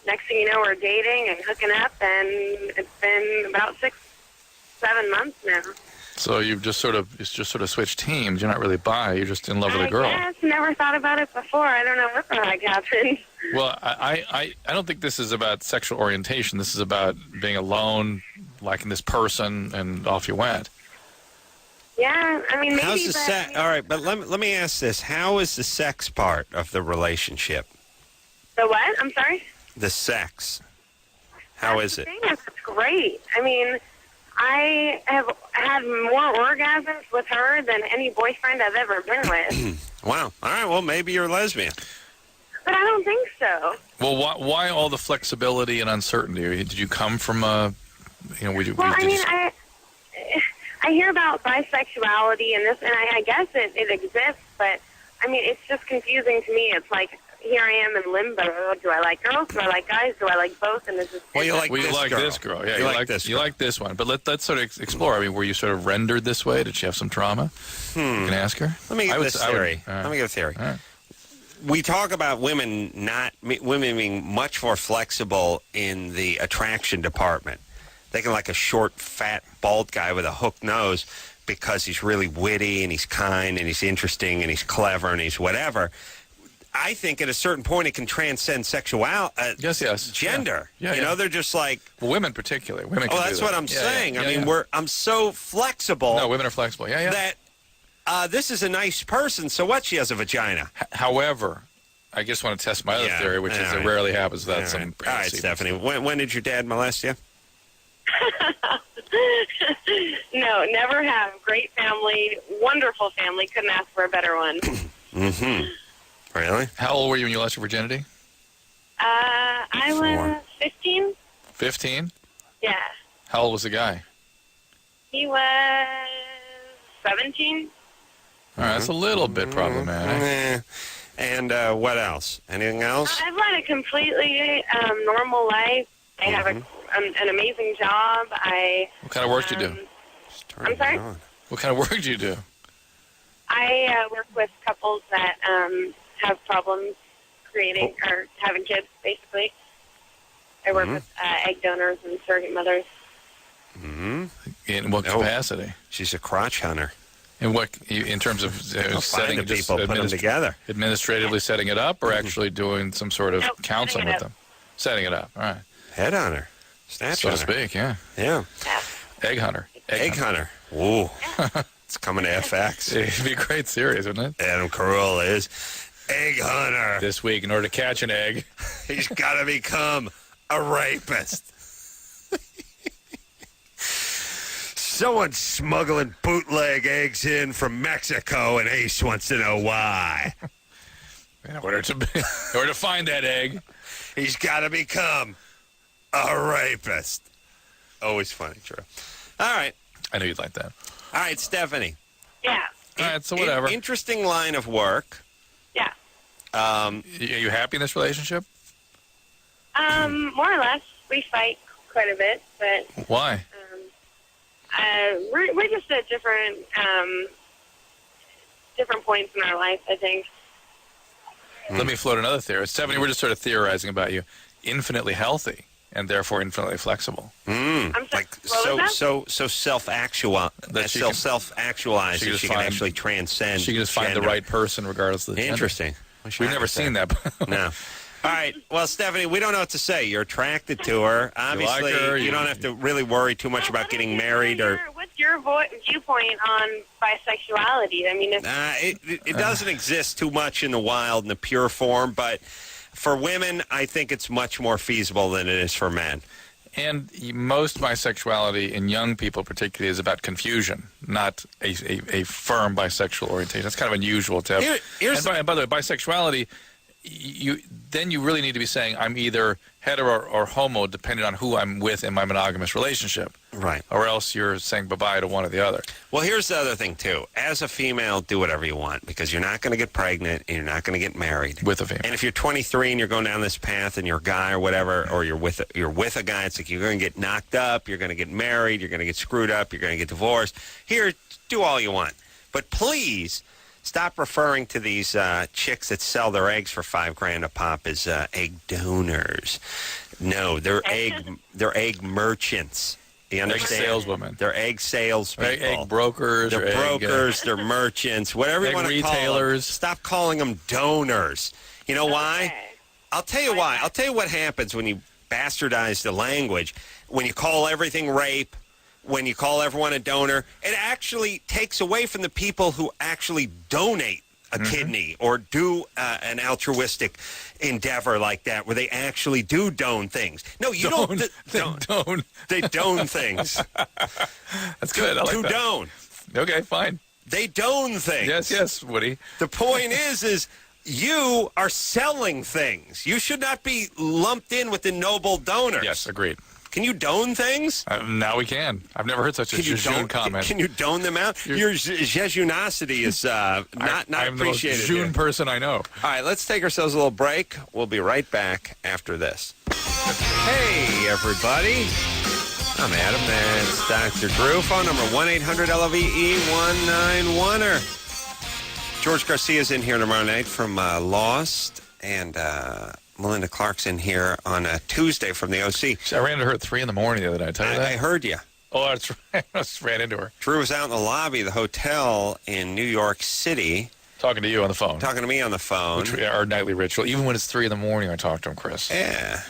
next thing you know, we're dating and hooking up, and it's been about 6-7 months now. So you've just sort of switched teams. You're not really bi. You're just in love with a girl. I guess. Never thought about it before. I don't know what the heck happened. Well, I don't think this is about sexual orientation. This is about being alone, liking this person, and off you went. Yeah, I mean, maybe. How's the sex? All right, but let me ask this: how is the sex part of the relationship? The what? I'm sorry. The sex. How is it? It's great. I mean, I have had more orgasms with her than any boyfriend I've ever been with. Wow. All right. Well, maybe you're a lesbian. But I don't think so. Well, why all the flexibility and uncertainty? Did you come from a, I hear about bisexuality and this, and I guess it exists, but I mean, it's just confusing to me. It's like, here I am in limbo. Do I like girls? Do I like guys? Do I like both? And this is you like this girl. Yeah, you like this girl. You like this one. But let's sort of explore. I mean, were you sort of rendered this way? Did she have some trauma? You can ask her. Let me give this theory. Let me give a theory. All right. We talk about women being much more flexible in the attraction department. They can like a short, fat, bald guy with a hooked nose because he's really witty and he's kind and he's interesting and he's clever and he's whatever. I think at a certain point it can transcend sexuality. Yes. Gender. Yeah. They're just like... Well, women particularly. Women can that's do that. what I'm saying. Yeah, I mean, I'm so flexible. No, women are flexible. Yeah. That this is a nice person, so what? She has a vagina. However, I just want to test my other theory, which is it rarely happens without some... All right, Stephanie. When did your dad molest you? No, never have. Great family, wonderful family. Couldn't ask for a better one. Mm-hmm. Really? How old were you when you lost your virginity? I was 15. 15? Yeah. How old was the guy? He was 17. All right, that's a little bit problematic. And what else? Anything else? I've led a completely normal life. I have an amazing job. What kind of work do you do? I'm sorry? What kind of work do you do? I work with couples that have problems creating or having kids, basically. I work with egg donors and surrogate mothers. Mm-hmm. In what capacity? She's a crotch hunter. In terms of setting the people, put them together, administratively setting it up, or actually doing some sort of counseling with them? Setting it up. All right. Head hunter, snatch so hunter. to speak. Yeah. Egg hunter. Egg hunter. Ooh, it's coming to FX. It'd be a great series, wouldn't it? Adam Carolla is egg hunter. This week, in order to catch an egg, he's got to become a rapist. Someone's smuggling bootleg eggs in from Mexico, and Ace wants to know why. In order to find that egg, he's got to become a rapist. Always funny, true. All right. I knew you'd like that. All right, Stephanie. Yeah. All right, so whatever. Interesting line of work. Yeah. Are you happy in this relationship? More or less. We fight quite a bit, but... Why? We're just at different points in our life, I think. Let me float another theory. Stephanie, we're just sort of theorizing about you. Infinitely healthy and therefore infinitely flexible. I'm sorry, so self-actualized that she can actually transcend. She can just find the right person regardless of the gender. Interesting. We've never seen that. No. All right. Well, Stephanie, we don't know what to say. You're attracted to her. Obviously, you like her, you don't have to really worry too much about getting married. What's your viewpoint on bisexuality? I mean, it doesn't exist too much in the wild in the pure form, but for women, I think it's much more feasible than it is for men. And most bisexuality in young people particularly is about confusion, not a firm bisexual orientation. That's kind of unusual to have. And by the way, bisexuality then you really need to be saying I'm either hetero or homo, depending on who I'm with in my monogamous relationship. Right. Or else you're saying bye-bye to one or the other. Well, here's the other thing, too. As a female, do whatever you want, because you're not going to get pregnant and you're not going to get married. With a female. And if you're 23 and you're going down this path and you're a guy or whatever, or you're with a guy, it's like you're going to get knocked up, you're going to get married, you're going to get screwed up, you're going to get divorced. Here, do all you want. But please stop referring to these chicks that sell their eggs for $5,000 a pop as egg donors. No, they're egg merchants. You understand? Egg saleswomen. They're egg salespeople. Egg brokers. They're brokers. They're merchants. Whatever you want to call them. Retailers. Stop calling them donors. You know why? I'll tell you why. I'll tell you what happens when you bastardize the language. When you call everything rape, when you call everyone a donor, it actually takes away from the people who actually donate a kidney or do an altruistic endeavor like that, where they actually do don things. No, you don't. They don things. That's good. I like that. Don. Okay, fine. They don things. Yes, Woody. The point is you are selling things. You should not be lumped in with the noble donors. Yes, agreed. Can you don things? Now we can. I've never heard such a jejune comment. Can you don them out? Your jejunosity is not I'm appreciated. I'm the most jejune person I know. All right, let's take ourselves a little break. We'll be right back after this. Hey, everybody. I'm Adam. That's Dr. Drew. Phone number 1-800-LOVE-191-er. George Garcia's in here tomorrow night from Lost, and Melinda Clark's in here on a Tuesday from the OC. I ran into her at 3 in the morning the other night. Tell you that? I heard you. Oh, that's right. I just ran into her. Drew was out in the lobby of the hotel in New York City. Talking to you on the phone. Talking to me on the phone. Our nightly ritual. Even when it's 3 in the morning, I talk to him, Chris. Yeah.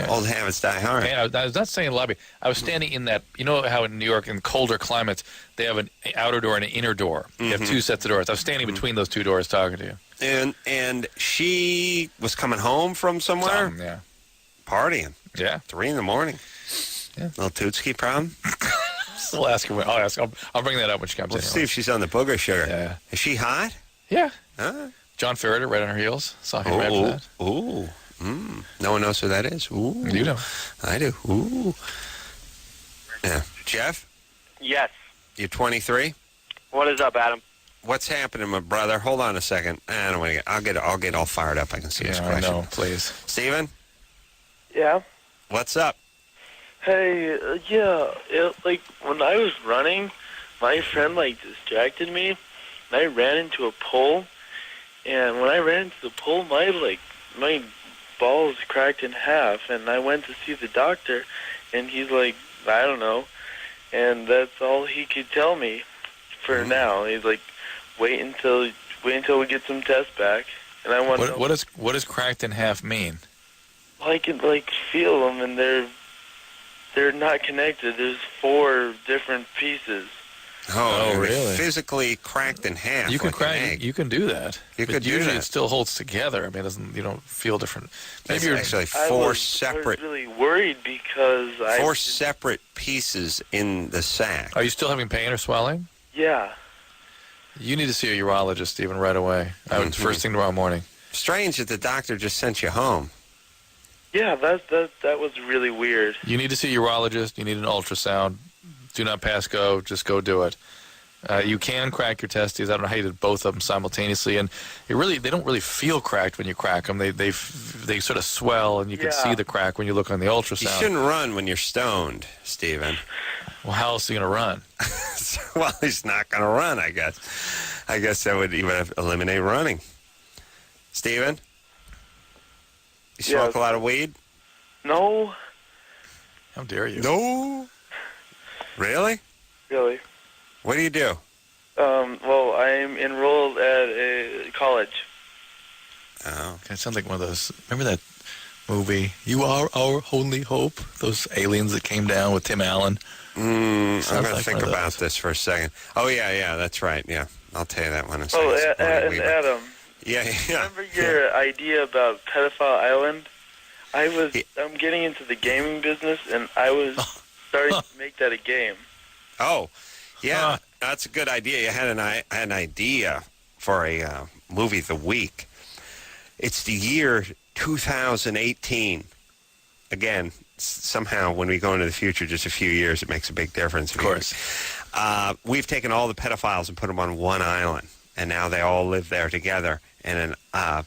Old habits die hard. Yeah, I was not saying lobby. I was standing in that, you know how in New York, in colder climates, they have an outer door and an inner door. They have two sets of doors. I was standing between those two doors talking to you. And she was coming home from somewhere? Yeah. Partying. Yeah. 3 in the morning. Yeah. Little Tootski problem? Still ask her. I'll ask. I'll bring that up when she comes in. Let's see if she's on the booger sugar. Yeah. Is she hot? Yeah. Huh? John Ferreter, right on her heels. Saw him right after that. Ooh. No one knows who that is. Ooh. You know. I do. Ooh. Yeah. Jeff? Yes. You 23? What is up, Adam? What's happening, my brother? Hold on a second. I don't want to get. I'll get all fired up. I can see this question. I know. Please. Steven? Yeah. What's up? Hey, like when I was running, my friend distracted me, and I ran into a pole. And when I ran into the pole, my balls cracked in half, and I went to see the doctor, and he's like, I don't know, and that's all he could tell me for now. He's like, wait until we get some tests back, and I want to. What does cracked in half mean? Well, I can feel them, and they're not connected. There's 4 different pieces. Oh, really? Physically cracked in half. You can like crack. an egg. You can do that. Usually it still holds together. I mean, you don't feel different. Maybe you're actually 4 separate. I was really worried because 4 separate pieces in the sack. Are you still having pain or swelling? Yeah. You need to see a urologist, Stephen, right away. First thing tomorrow morning. Strange that the doctor just sent you home. Yeah, that was really weird. You need to see a urologist. You need an ultrasound. Do not pass go. Just go do it. You can crack your testes. I don't know how you did both of them simultaneously, and they don't really feel cracked when you crack them. They sort of swell, and you can see the crack when you look on the ultrasound. You shouldn't run when you're stoned, Stephen. Well, how else are you going to run? Well, he's not going to run, I guess. I guess that would even eliminate running. Stephen? You smoke a lot of weed? No. How dare you? No. Really? Really. What do you do? Well, I'm enrolled at a college. Oh. It sounds like one of those. Remember that movie, You Are Our Only Hope? Those aliens that came down with Tim Allen? I'm going to think about this for a second. Oh, yeah, that's right. Yeah, I'll tell you that one. And Adam. Yeah. Remember your idea about Pedophile Island? I'm getting into the gaming business, and I was starting to make that a game. Oh, yeah, that's a good idea. You had an idea for a movie of the week. It's the year 2018. Again, somehow when we go into the future, just a few years, it makes a big difference. Of course. We've taken all the pedophiles and put them on one island, and now they all live there together. And a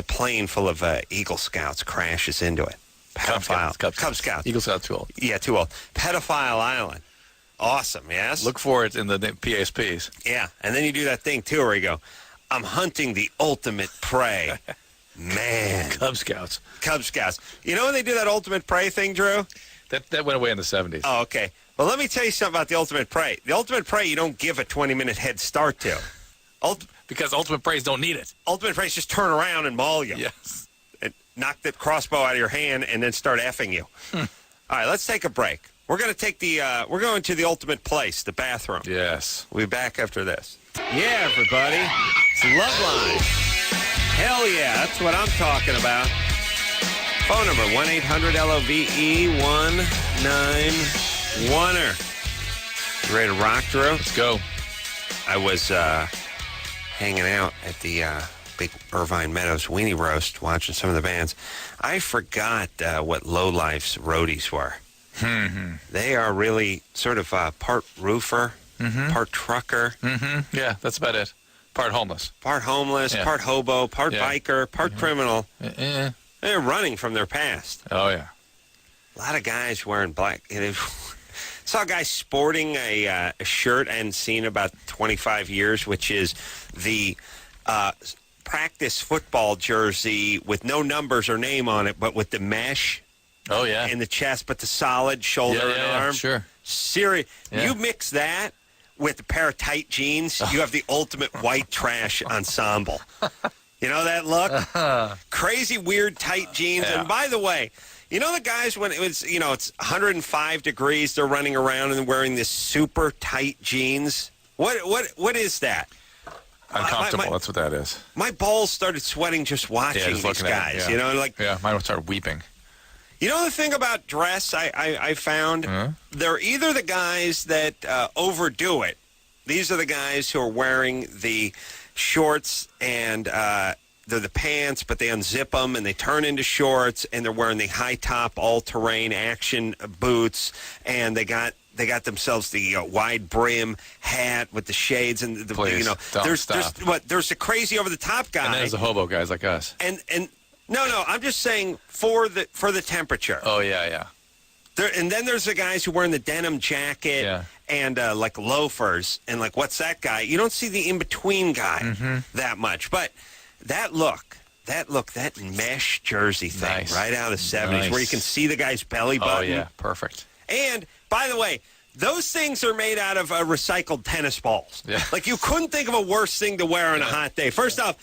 plane full of Eagle Scouts crashes into it. Pedophile. Cub Scouts. Eagle Scouts too old. Yeah, too old. Pedophile Island. Awesome, yes? Look for it in the PSPs. Yeah, and then you do that thing, too, where you go, I'm hunting the ultimate prey. Man. Cub Scouts. Cub Scouts. You know when they do that ultimate prey thing, Drew? That went away in the 70s. Oh, okay. Well, let me tell you something about the ultimate prey. The ultimate prey you don't give a 20-minute head start to. Because ultimate preys don't need it. Ultimate preys just turn around and maul you. Yes. And knock that crossbow out of your hand and then start effing you. All right, let's take a break. We're going to take we're going to the ultimate place, the bathroom. Yes. We'll be back after this. Yeah, everybody. It's Loveline. Hell yeah, that's what I'm talking about. Phone number, 1-800-LOVE-191er. You ready to rock, Drew? Let's go. I was hanging out at the big Irvine Meadows Weenie Roast, watching some of the bands. I forgot what Lowlife's roadies were. They are really sort of part roofer, part trucker. Yeah, that's about it. Part homeless. Part homeless, part hobo, part biker, part criminal. They're running from their past. Oh, yeah. A lot of guys wearing black. Saw a guy sporting a shirt I hadn't seen about 25 years, which is the practice football jersey with no numbers or name on it, but with the mesh. Oh, yeah. In the chest, but the solid shoulder and arm. Sure. Serious. You mix that with a pair of tight jeans, you have the ultimate white trash ensemble. You know that look? Crazy, weird, tight jeans. And by the way, you know the guys when it's 105 degrees, they're running around and wearing this super tight jeans? What is that? Uncomfortable, that's what that is. My balls started sweating just watching these guys. You know, like mine started weeping. You know the thing about dress I found? They're either the guys that overdo it. These are the guys who are wearing the shorts and they're the pants, but they unzip them and they turn into shorts, and they're wearing the high-top, all-terrain action boots, and they got themselves the wide brim hat with the shades and the Please, there's the crazy over-the-top guy. And then there's the hobo guys like us. And No, I'm just saying for the temperature. Oh, yeah. And then there's the guys who are wearing the denim jacket and like loafers and like, what's that guy? You don't see the in-between guy that much. But that mesh jersey thing right out of the 70s where you can see the guy's belly button. Oh, yeah, perfect. And, by the way, those things are made out of recycled tennis balls. Yeah. Like, you couldn't think of a worse thing to wear on a hot day. First off,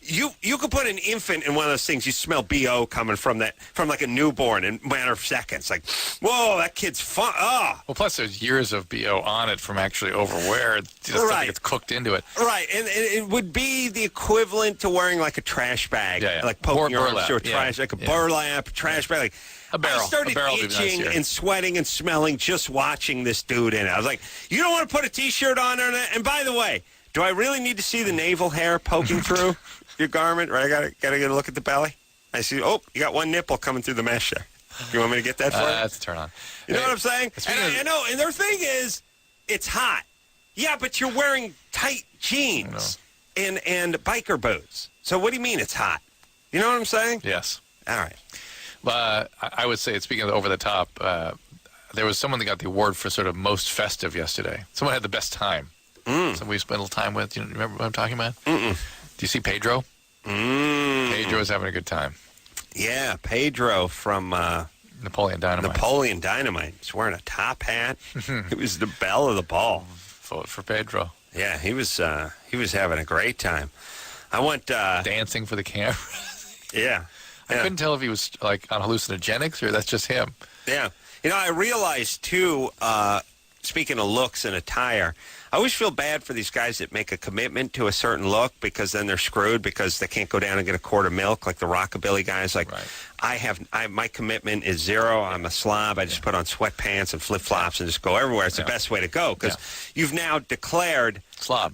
You could put an infant in one of those things. You smell BO coming from like a newborn in a matter of seconds. Like, whoa, that kid's fun. Oh. Well, plus there's years of BO on it from actually overwear. It just gets cooked into it. Right, and it would be the equivalent to wearing like a trash bag, like poking your arms through a trash, like a burlap trash bag. Like, a barrel. I started itching and sweating and smelling just watching this dude in it. I was like, you don't want to put a T-shirt on there? And by the way, do I really need to see the navel hair poking through your garment? Right, I gotta get a look at the belly. I see. Oh, you got one nipple coming through the mesh there. You want me to get that for you? That's a turn on. You know what I'm saying? I know. And their thing is, it's hot. Yeah, but you're wearing tight jeans and biker boots. So what do you mean it's hot? You know what I'm saying? Yes. All right. I would say, speaking of the over the top, there was someone that got the award for sort of most festive yesterday. Someone had the best time. Someone we spent a little time with. You remember what I'm talking about? Do you see Pedro? Pedro is having a good time. Yeah, Pedro from Napoleon Dynamite. He's wearing a top hat. He was the belle of the ball. Vote for Pedro. Yeah, he was having a great time. I went dancing for the camera. Yeah. I couldn't tell if he was like on hallucinogenics or that's just him. Yeah. You know, I realized too, speaking of looks and attire, I always feel bad for these guys that make a commitment to a certain look because then they're screwed because they can't go down and get a quart of milk like the rockabilly guys. Like, my commitment is zero. I'm a slob. I just put on sweatpants and flip-flops and just go everywhere. It's the best way to go because you've now declared slob.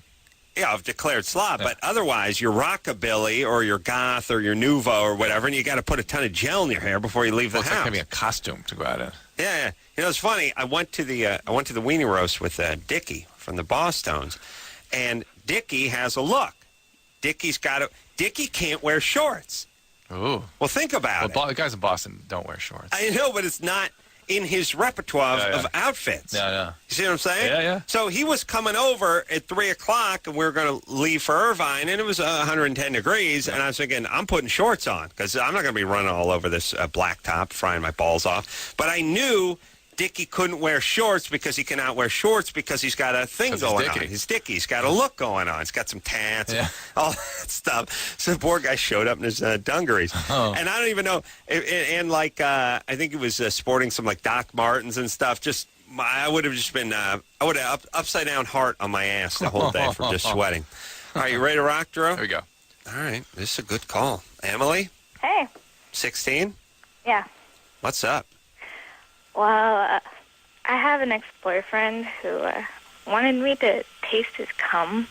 of declared slob, but otherwise you're rockabilly or you're goth or you're nouveau or whatever, and you got to put a ton of gel in your hair before you leave the house. It's like having a costume to go out in. Yeah. You know, it's funny. I went to the Weenie Roast with Dickie from the Bosstones, and Dickie has a look. Dickie can't wear shorts. Ooh. Well, think about it. The guys in Boston don't wear shorts. I know, but it's not in his repertoire of outfits. Yeah. You see what I'm saying? Yeah. So he was coming over at 3 o'clock, and we were going to leave for Irvine, and it was 110 degrees, and I was thinking, I'm putting shorts on, because I'm not going to be running all over this blacktop, frying my balls off. But I knew Dickie couldn't wear shorts because he cannot wear shorts because he's got a thing going on. He's Dickie. He's got a look going on. He's got some tats, all that stuff. So the poor guy showed up in his dungarees. And I don't even know. And like, I think he was sporting some like Doc Martens and stuff. Just, I would have just been, I would have upside down heart on my ass the whole day from just sweating. All right, you ready to rock, Drew? Here we go. All right, this is a good call. Emily? Hey. 16? Yeah. What's up? Well, I have an ex-boyfriend who wanted me to taste his cum.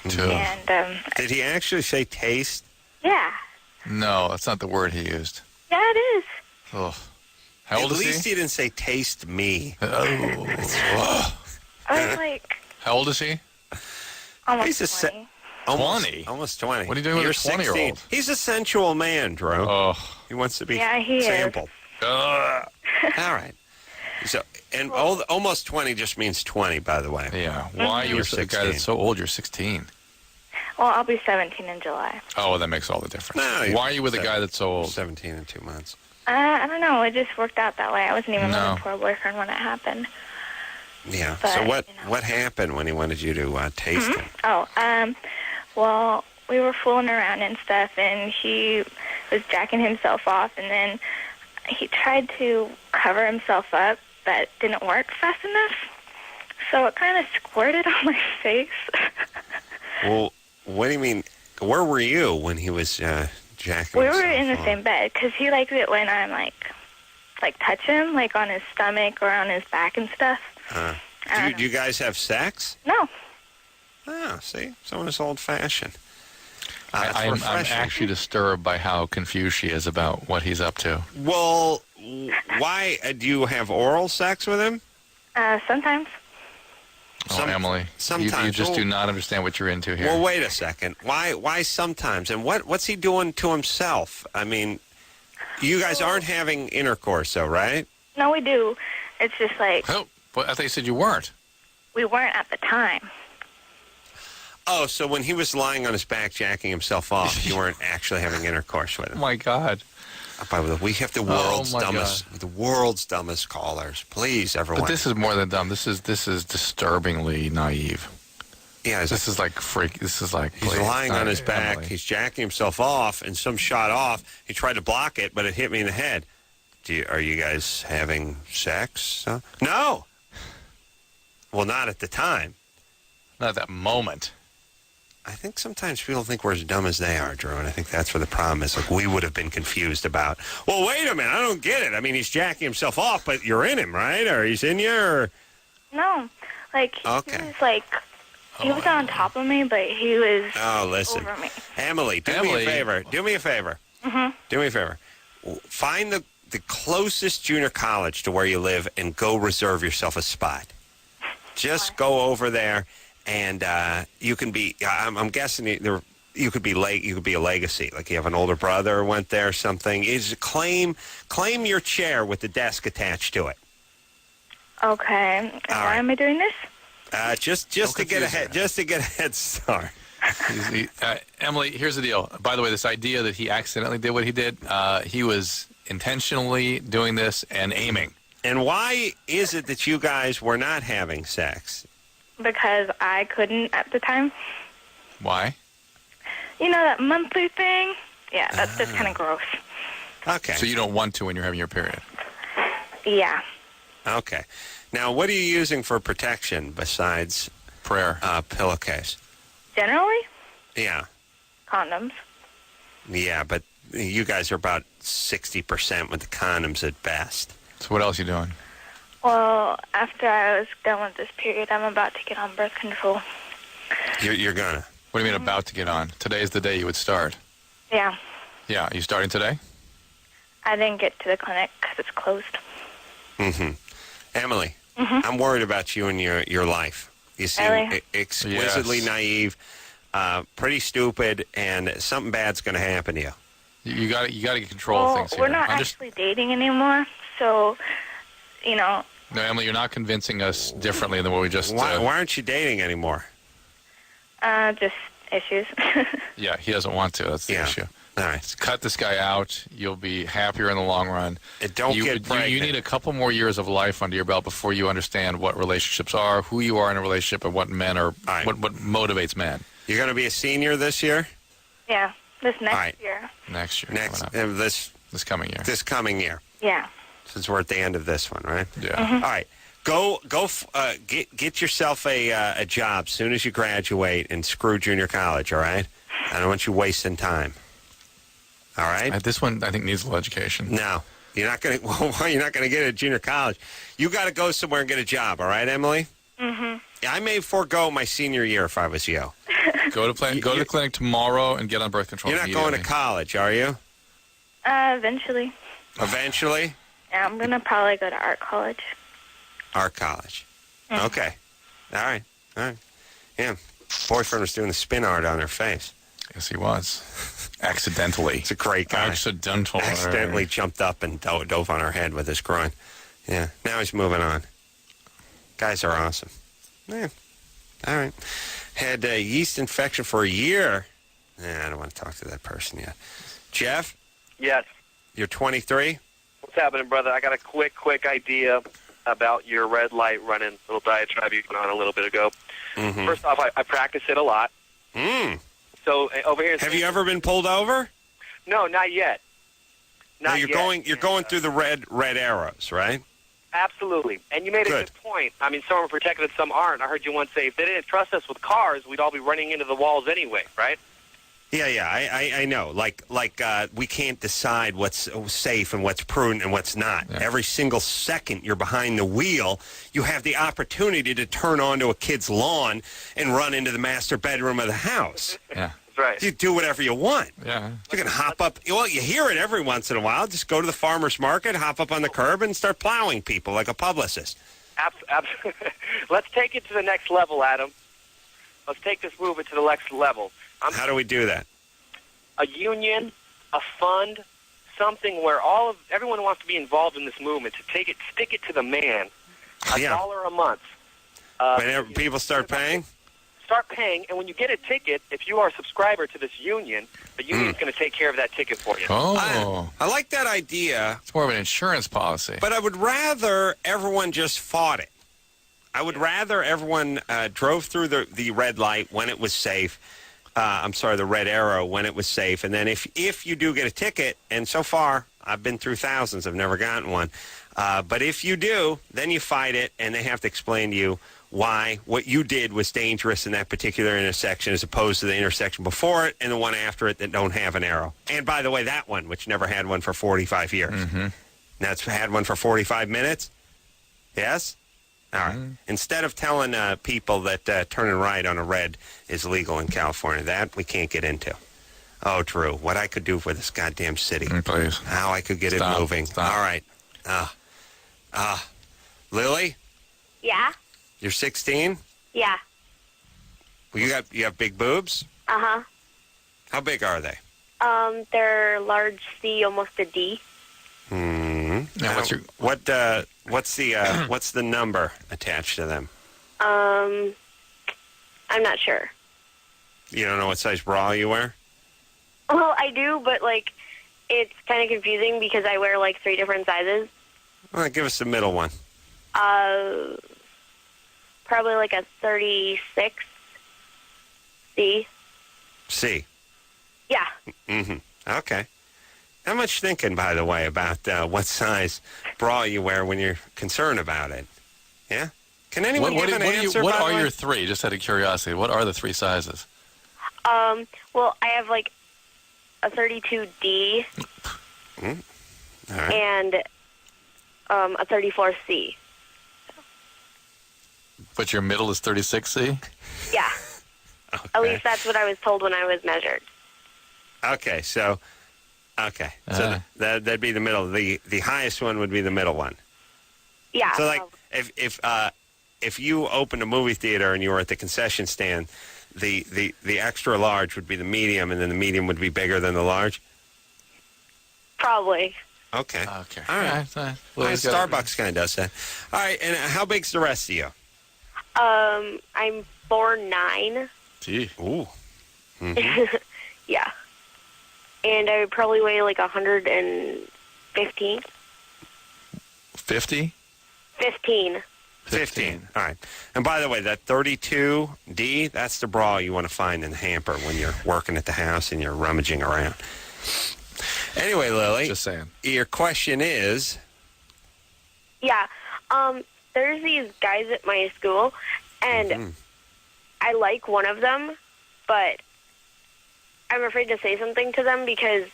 And did he actually say taste? Yeah. No, that's not the word he used. Yeah, it is. Oh. How old is he? At least he didn't say taste me. Oh. I was like... How old is he? Almost 20. Almost 20. What are you doing with a 20-year-old? He's a sensual man, Drew. Oh. He wants to be he sampled. Is. All right. So, and almost 20 just means 20, by the way. Yeah. Why you were a guy that's so old? You're 16. Well, I'll be 17 in July. Oh, well, that makes all the difference. No, why are you with a guy that's so old? 17 in 2 months. I don't know. It just worked out that way. I wasn't even looking for a boyfriend when it happened. Yeah. But, so what happened when he wanted you to taste him? Oh, well, we were fooling around and stuff, and he was jacking himself off, and then he tried to cover himself up, but didn't work fast enough. So it kind of squirted on my face. Well, what do you mean? Where were you when he was jacking We himself were in the off? same bed, because he likes it when I'm, like touch him, like on his stomach or on his back and stuff. Do you guys have sex? No. Oh, see? Someone is old-fashioned. I'm actually disturbed by how confused she is about what he's up to. Well, why? Do you have oral sex with him? Sometimes. Emily, sometimes. You just do not understand what you're into here. Well, wait a second. Why sometimes? And what's he doing to himself? I mean, you guys aren't having intercourse, though, right? No, we do. It's just like... Oh, well, I thought you said you weren't. We weren't at the time. Oh, so when he was lying on his back jacking himself off, you weren't actually having intercourse with him. Oh, my God. We have the world's dumbest callers. Please, everyone. But this is more than dumb. This is disturbingly naive. Yeah, this is like freak. This is like he's lying on his back. Emily. He's jacking himself off, and some shot off. He tried to block it, but it hit me in the head. Are you guys having sex? No. Well, not at the time. Not at that moment. I think sometimes people think we're as dumb as they are, Drew, and I think that's where the problem is. Like, we would have been confused about, well, wait a minute, I don't get it. I mean, he's jacking himself off, but you're in him, right? Or he's in you, or... No. Like, he was like... He was on top of me, but he was over me. Emily, do me a favor. Do me a favor. Mm-hmm. Do me a favor. Find the closest junior college to where you live and go reserve yourself a spot. Just go over there. And you can be, I'm guessing you could be you could be a legacy. Like you have an older brother who went there or something. Claim your chair with the desk attached to it. Okay. And why am I doing this? Just to get a head start. Emily, here's the deal. By the way, this idea that he accidentally did what he did, he was intentionally doing this and aiming. And why is it that you guys were not having sex? Because I couldn't at the time. Why? You know, that monthly thing? Yeah, that's just kind of gross. Okay. So you don't want to when you're having your period? Yeah. Okay. Now, what are you using for protection besides... prayer? Pillowcase. Generally? Yeah. Condoms. Yeah, but you guys are about 60% with the condoms at best. So what else are you doing? Well, after I was done with this period, I'm about to get on birth control. You're gonna. What do you mean about to get on? Today's the day you would start. Yeah. Yeah, you starting today? I didn't get to the clinic because it's closed. Mm-hmm. Emily, I'm worried about you and your life. You seem exquisitely naive, pretty stupid, and something bad's going to happen to you. You got to get control of things here. We're not actually dating anymore, so, you know. No, Emily, you're not convincing us differently than what we just... Why aren't you dating anymore? Just issues. Yeah, he doesn't want to. That's the issue. All right. So cut this guy out. You'll be happier in the long run. Don't get pregnant. You need a couple more years of life under your belt before you understand what relationships are, who you are in a relationship, and what men are, what motivates men. You're going to be a senior this year? Yeah, this next year. Next year. This coming year. This coming year. Yeah. Since we're at the end of this one, right? Yeah. All right. Get yourself a job as soon as you graduate and screw junior college, all right? I don't want you wasting time. All right? This one, I think, needs a little education. No. You're not going to get it at junior college. You got to go somewhere and get a job, all right, Emily? Mm-hmm. I may forego my senior year if I was you. Go to the clinic tomorrow and get on birth control. You're not going to college, are you? Eventually. Eventually? Yeah, I'm going to probably go to art college. Art college. Mm-hmm. Okay. All right. Yeah. Boyfriend was doing the spin art on her face. Yes, he was. Accidentally. It's a great guy. Accidentally jumped up and dove on her head with his groin. Yeah. Now he's moving on. Guys are awesome. Yeah. All right. Had a yeast infection for a year. I don't want to talk to that person yet. Jeff? Yes. You're 23? What's happening, brother? I got a quick idea about your red light running little diatribe you went on a little bit ago. Mm-hmm. First off, I practice it a lot. So over here... Have you ever been pulled over? No, not yet. Not yet. You're going through the red arrows, right? Absolutely. And you made a good point. I mean, some are protected and some aren't. I heard you once say, if they didn't trust us with cars, we'd all be running into the walls anyway, right? Yeah, I know. Like we can't decide what's safe and what's prudent and what's not. Yeah. Every single second you're behind the wheel, you have the opportunity to turn onto a kid's lawn and run into the master bedroom of the house. Yeah. That's right. You do whatever you want. Yeah. You can hop up. Well, you hear it every once in a while. Just go to the farmer's market, hop up on the curb, and start plowing people like a publicist. Let's take it to the next level, Adam. Let's take this movement to the next level. How do we do that? A union, a fund, something where everyone wants to be involved in this movement, to stick it to the man. $1 a month. Whenever people start paying? Start paying, and when you get a ticket, if you are a subscriber to this union, the union is going to take care of that ticket for you. Oh. I like that idea. It's more of an insurance policy. But I would rather everyone just fought it. I would rather everyone drove through the red light when it was safe. The red arrow when it was safe. And then if you do get a ticket, and so far I've been through thousands, I've never gotten one. But if you do, then you fight it, and they have to explain to you why what you did was dangerous in that particular intersection as opposed to the intersection before it and the one after it that don't have an arrow. And by the way, that one, which never had one for 45 years. Mm-hmm. That's had one for 45 minutes? Yes? All right. Instead of telling people that turning right on a red is legal in California, that we can't get into. Oh, Drew, what I could do for this goddamn city. Please. How I could get it moving. Stop. All right. Lily? Yeah? You're 16? Yeah. Well, you have big boobs? Uh-huh. How big are they? They're large C, almost a D. Now, what's the number attached to them? I'm not sure. You don't know what size bra you wear? Well, I do, but it's kind of confusing because I wear 3 different sizes. Well, give us the middle one. Probably a 36 C. C. Yeah. Mm-hmm. Okay. How much thinking, by the way, about what size bra you wear when you're concerned about it? Yeah? Can anyone give an answer? What are your 3? Just out of curiosity, what are the 3 sizes? Well, I have a 32D all right. and a 34C. But your middle is 36C? Yeah. At least that's what I was told when I was measured. Okay, so that'd be the middle. The highest one would be the middle one. Yeah. So like if you opened a movie theater and you were at the concession stand, the extra large would be the medium, and then the medium would be bigger than the large. Probably. Okay. Okay. All right. Well, Starbucks kind of does that. All right. And how big's the rest of you? I'm 4'9". Gee. Ooh. Yeah. And I would probably weigh like 115. 50? 15. 15. All right. And by the way, that 32D, that's the bra you want to find in the hamper when you're working at the house and you're rummaging around. Anyway, Lily. Just saying. Your question is? Yeah. There's these guys at my school, and I like one of them, but I'm afraid to say something to them because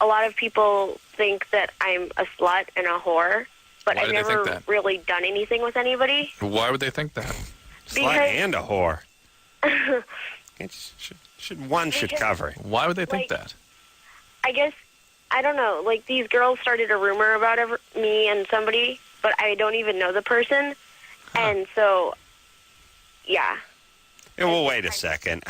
a lot of people think that I'm a slut and a whore, but I've never really done anything with anybody. Why would they think that? Slut and a whore. One should cover it. Why would they think that? I guess, I don't know, like these girls started a rumor about me and somebody, but I don't even know the person, and so, yeah. Well, wait a second.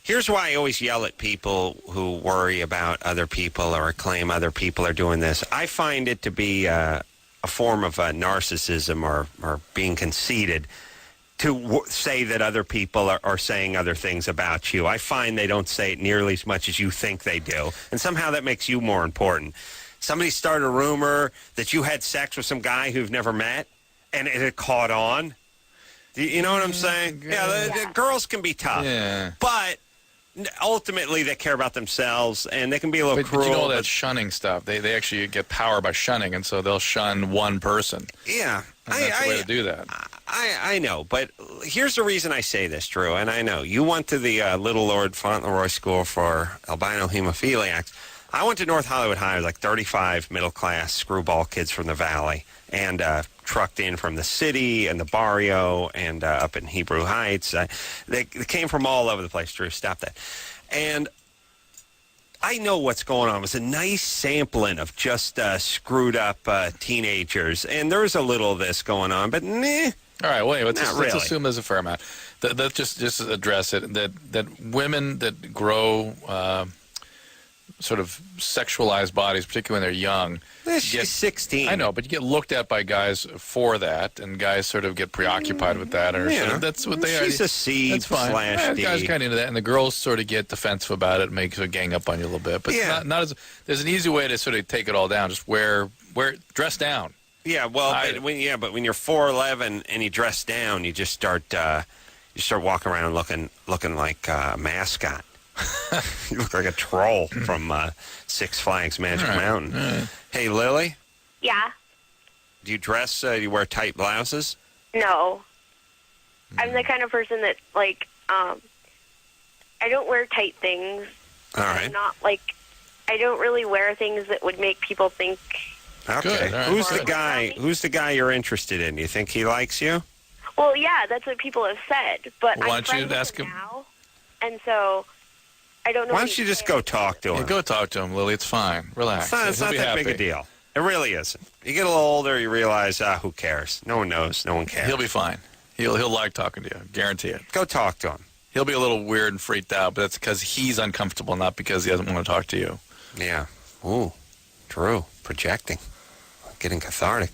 Here's why I always yell at people who worry about other people or claim other people are doing this. I find it to be a form of narcissism or being conceited to say that other people are saying other things about you. I find they don't say it nearly as much as you think they do, and somehow that makes you more important. Somebody started a rumor that you had sex with some guy who've never met, and it had caught on. You know what I'm saying? Yeah, the girls can be tough. Yeah. But ultimately they care about themselves, and they can be a little cruel. But you know that shunning stuff. They actually get power by shunning, and so they'll shun one person. Yeah. And that's the way to do that. I know, but here's the reason I say this, Drew, and I know. You went to the Little Lord Fauntleroy School for Albino Hemophiliacs. I went to North Hollywood High, like 35 middle-class screwball kids from the Valley, and trucked in from the city and the barrio and up in Hebrew Heights. They came from all over the place. Drew, stop that. And I know what's going on. It was a nice sampling of just screwed up teenagers, and there's a little of this going on, but nah. All right, wait. Let's really. assume there's a fair amount. That just address it. That women that grow sort of sexualized bodies, particularly when they're young. She's 16. I know, but you get looked at by guys for that, and guys sort of get preoccupied with that. Or sort of, that's what they are. She's a C that's fine. / D. Guys kind of into that, and the girls sort of get defensive about it, and make a gang up on you a little bit. But not as. There's an easy way to sort of take it all down. Just dress down. Yeah, well, but when you're 4'11" and you dress down, you just start walking around looking like a mascot. You look like a troll from Six Flags Magic Mountain. Right. Hey, Lily? Yeah? Do you dress, do you wear tight blouses? No. I'm the kind of person that, like, I don't wear tight things. All right. I'm not, like, I don't really wear things that would make people think... Okay. Right. Who's the guy you're interested in? Do you think he likes you? Well, yeah, that's what people have said, but why I'm don't you friends ask with him now, and so I don't know. Why don't you just go talk to him? Yeah, go talk to him, Lily. It's fine. Relax. It's not that big a deal. It really isn't. You get a little older, you realize, who cares? No one knows. No one cares. He'll be fine. He'll like talking to you. Guarantee it. Go talk to him. He'll be a little weird and freaked out, but that's because he's uncomfortable, not because he doesn't want to talk to you. Yeah. Ooh, Drew, projecting. Getting cathartic.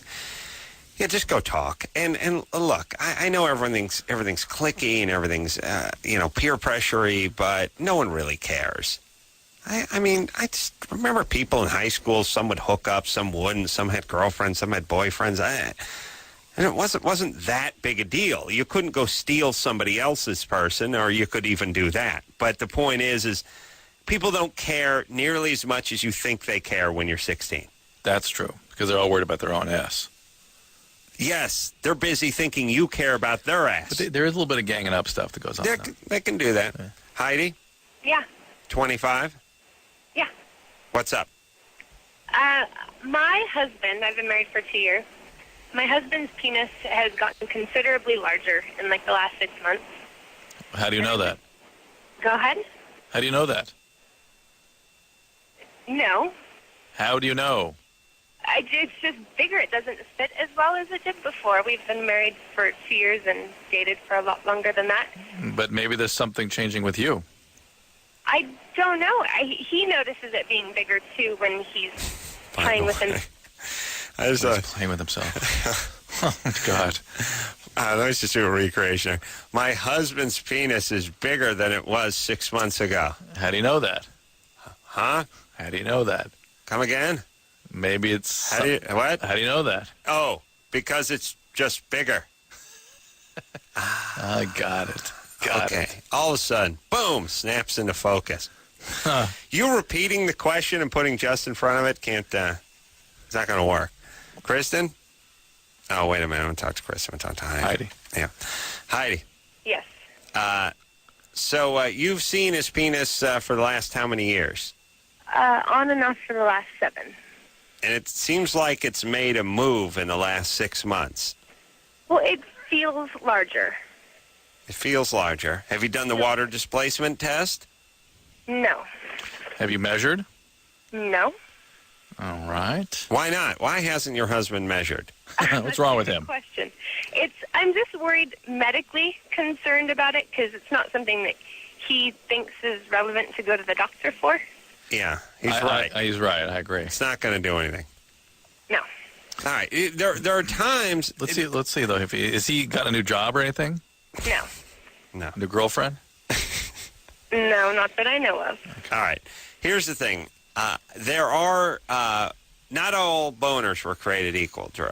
Yeah, just go talk. And look, I know everything's cliquey and everything's peer pressury, but no one really cares. I mean, I just remember people in high school. Some would hook up, some wouldn't. Some had girlfriends, some had boyfriends. And it wasn't that big a deal. You couldn't go steal somebody else's person, or you could even do that. But the point is people don't care nearly as much as you think they care when you're 16. That's true, because they're all worried about their own ass. Yes, they're busy thinking you care about their ass. But there is a little bit of ganging up stuff that goes on. They can do that. Yeah. Heidi? Yeah. 25? Yeah. What's up? My husband, I've been married for 2 years, My husband's penis has gotten considerably larger in like the last 6 months. How do you know that? Go ahead. How do you know that? No. How do you know? It's just bigger. It doesn't fit as well as it did before. We've been married for 2 years and dated for a lot longer than that. But maybe there's something changing with you. I don't know. He notices it being bigger, too, when he's playing with him. He's playing with himself. Oh, my God. Let me just do a recreation. My husband's penis is bigger than it was 6 months ago. How do you know that? Huh? How do you know that? Come again? Maybe it's... What? How do you know that? Oh, because it's just bigger. I got it. Got it. All of a sudden, boom, snaps into focus. You repeating the question and putting just in front of it can't... it's not going to work. Kristen? Oh, wait a minute. I'm going to talk to Kristen. I'm going to talk to Heidi. Yeah. Heidi. Yes. So you've seen his penis for the last how many years? On and off for the last 7. And it seems like it's made a move in the last 6 months. Well, it feels larger. It feels larger. Have you done the water displacement test? No. Have you measured? No. All right. Why not? Why hasn't your husband measured? What's wrong with him? Good question. I'm just worried, medically concerned about it, because it's not something that he thinks is relevant to go to the doctor for. Yeah, he's right. He's right. I agree. It's not going to do anything. No. All right. There are times... Let's see, though. Has he got a new job or anything? No. No. New girlfriend? No, not that I know of. Okay. All right. Here's the thing. There are... not all boners were created equal, Drew.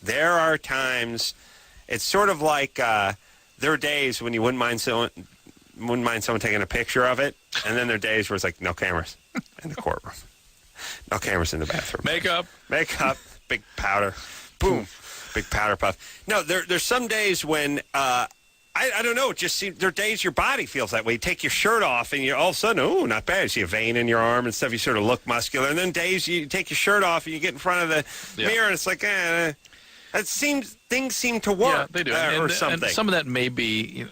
There are times... It's sort of like... there are days when you wouldn't mind someone taking a picture of it, and then there are days where it's like, no cameras in the courtroom. No cameras in the bathroom. Makeup, big powder, boom, big powder puff. No, there's some days when, I don't know, it just seems, there are days your body feels that way. You take your shirt off, and you all of a sudden, oh, not bad. You see a vein in your arm and stuff, you sort of look muscular. And then days you take your shirt off, and you get in front of the mirror, and it's like, things seem to work. Yeah, they do. Or something. And some of that may be...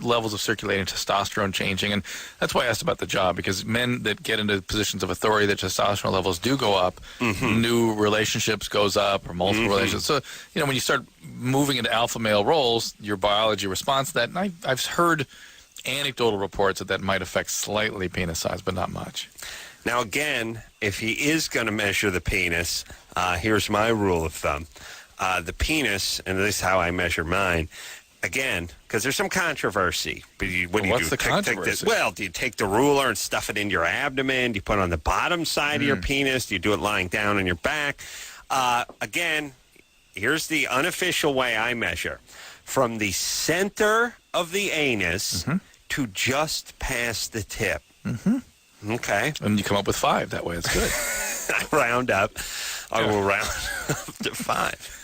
levels of circulating testosterone changing, and that's why I asked about the job, because men that get into positions of authority, the testosterone levels do go up, new relationships goes up, or multiple relationships. So, when you start moving into alpha male roles, your biology responds to that, and I've heard anecdotal reports that might affect slightly penis size, but not much. Now, again, if he is going to measure the penis, here's my rule of thumb. The penis, and this is how I measure mine, again, because there's some controversy. But what's the controversy? Do you take the ruler and stuff it into your abdomen? Do you put it on the bottom side of your penis? Do you do it lying down on your back? Again, here's the unofficial way I measure. From the center of the anus to just past the tip. Okay. And you come up with 5 that way. It's good. I round up. I will round up to 5.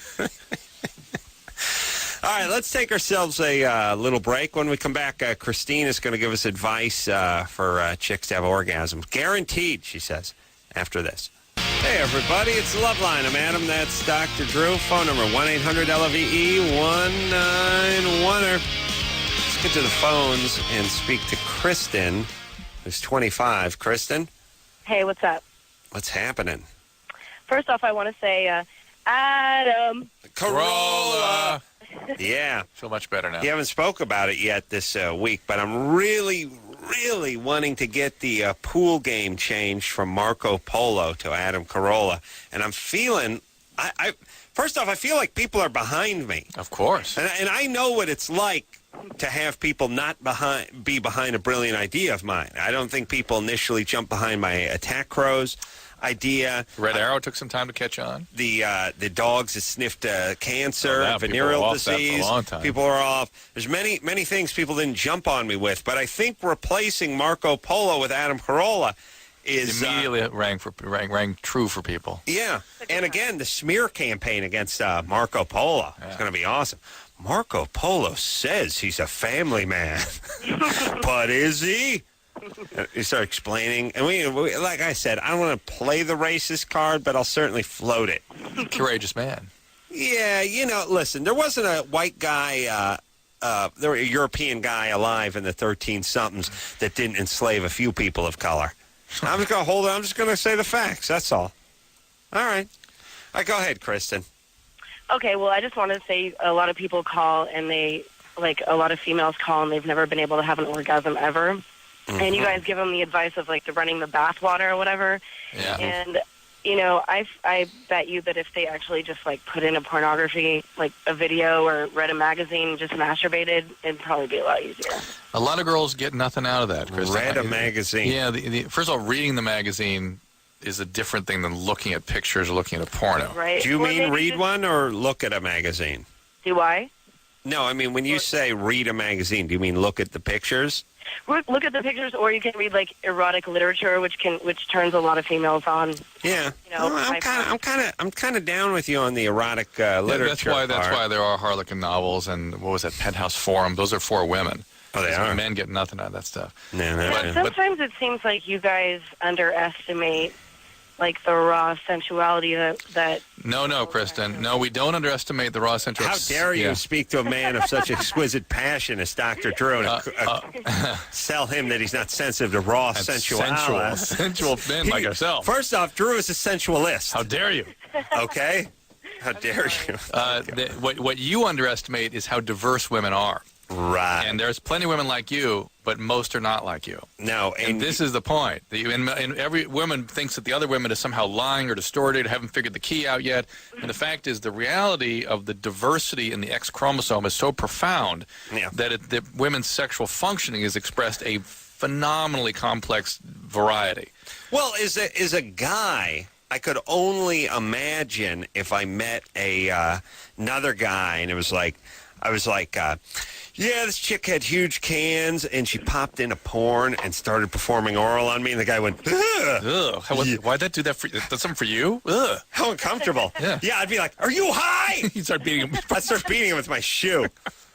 All right, let's take ourselves a little break. When we come back, Christine is going to give us advice for chicks to have orgasms. Guaranteed, she says, after this. Hey, everybody, it's Loveline. I'm Adam. That's Dr. Drew. Phone number 1-800-LOVE-191. Let's get to the phones and speak to Kristen, who's 25. Kristen? Hey, what's up? What's happening? First off, I want to say, Adam. Carolla. Yeah. Feel much better now. You haven't spoke about it yet this week, but I'm really wanting to get the pool game changed from Marco Polo to Adam Carolla. And I'm feeling, first off, I feel like people are behind me. Of course. And I know what it's like to have people be behind a brilliant idea of mine. I don't think people initially jump behind my attack crows idea. Red Arrow took some time to catch on. The dogs that sniffed cancer, venereal disease. For a long time. People are off. There's many things people didn't jump on me with, but I think replacing Marco Polo with Adam Carolla is immediately rang true for people. Yeah, and again, the smear campaign against Marco Polo is going to be awesome. Marco Polo says he's a family man, but is he? You start explaining, and we, like I said, I don't want to play the racist card, but I'll certainly float it. Courageous man. Yeah, listen, there wasn't a white guy, there was a European guy alive in the 13-somethings that didn't enslave a few people of color. I'm just going to hold it. I'm just going to say the facts. That's all. All right. All right, go ahead, Kristen. Okay, well, I just wanted to say a lot of people call and a lot of females call and they've never been able to have an orgasm ever. Mm-hmm. And you guys give them the advice of, the running the bathwater or whatever. Yeah. And, I bet you that if they actually just, put in a pornography, a video or read a magazine, just masturbated, it'd probably be a lot easier. A lot of girls get nothing out of that, Kristen. Read a magazine. Yeah, first of all, reading the magazine is a different thing than looking at pictures or looking at a porno. Right. Do you mean read one or look at a magazine? Do I? No, I mean, when you say read a magazine, do you mean look at the pictures? Look at the pictures, or you can read erotic literature, which turns a lot of females on. Yeah, I'm kind of down with you on the erotic literature. That's why there are Harlequin novels and what was that, Penthouse Forum? Those are for women. Oh, they are. Men get nothing out of that stuff. Sometimes it seems like you guys underestimate the raw sensuality that No, Kristen. No, we don't underestimate the raw sensuality. How dare you speak to a man of such exquisite passion as Dr. Drew and sell him that he's not sensitive to raw sensuality. Sensual men like yourself. First off, Drew is a sensualist. How dare you? Okay? How dare you? What you underestimate is how diverse women are. Right. And there's plenty of women like you, but most are not like you. No. And this is the point. And every woman thinks that the other women is somehow lying or distorted, haven't figured the key out yet. And the fact is the reality of the diversity in the X chromosome is so profound that women's sexual functioning is expressed a phenomenally complex variety. Well, as a guy, I could only imagine if I met another guy and it was I was like, yeah, this chick had huge cans, and she popped into porn and started performing oral on me, and the guy went, ugh. Ugh. Why'd that do that for you? That's something for you? Ugh. How uncomfortable. Yeah, I'd be like, are you high? You'd start beating him. I'd start beating him with my shoe.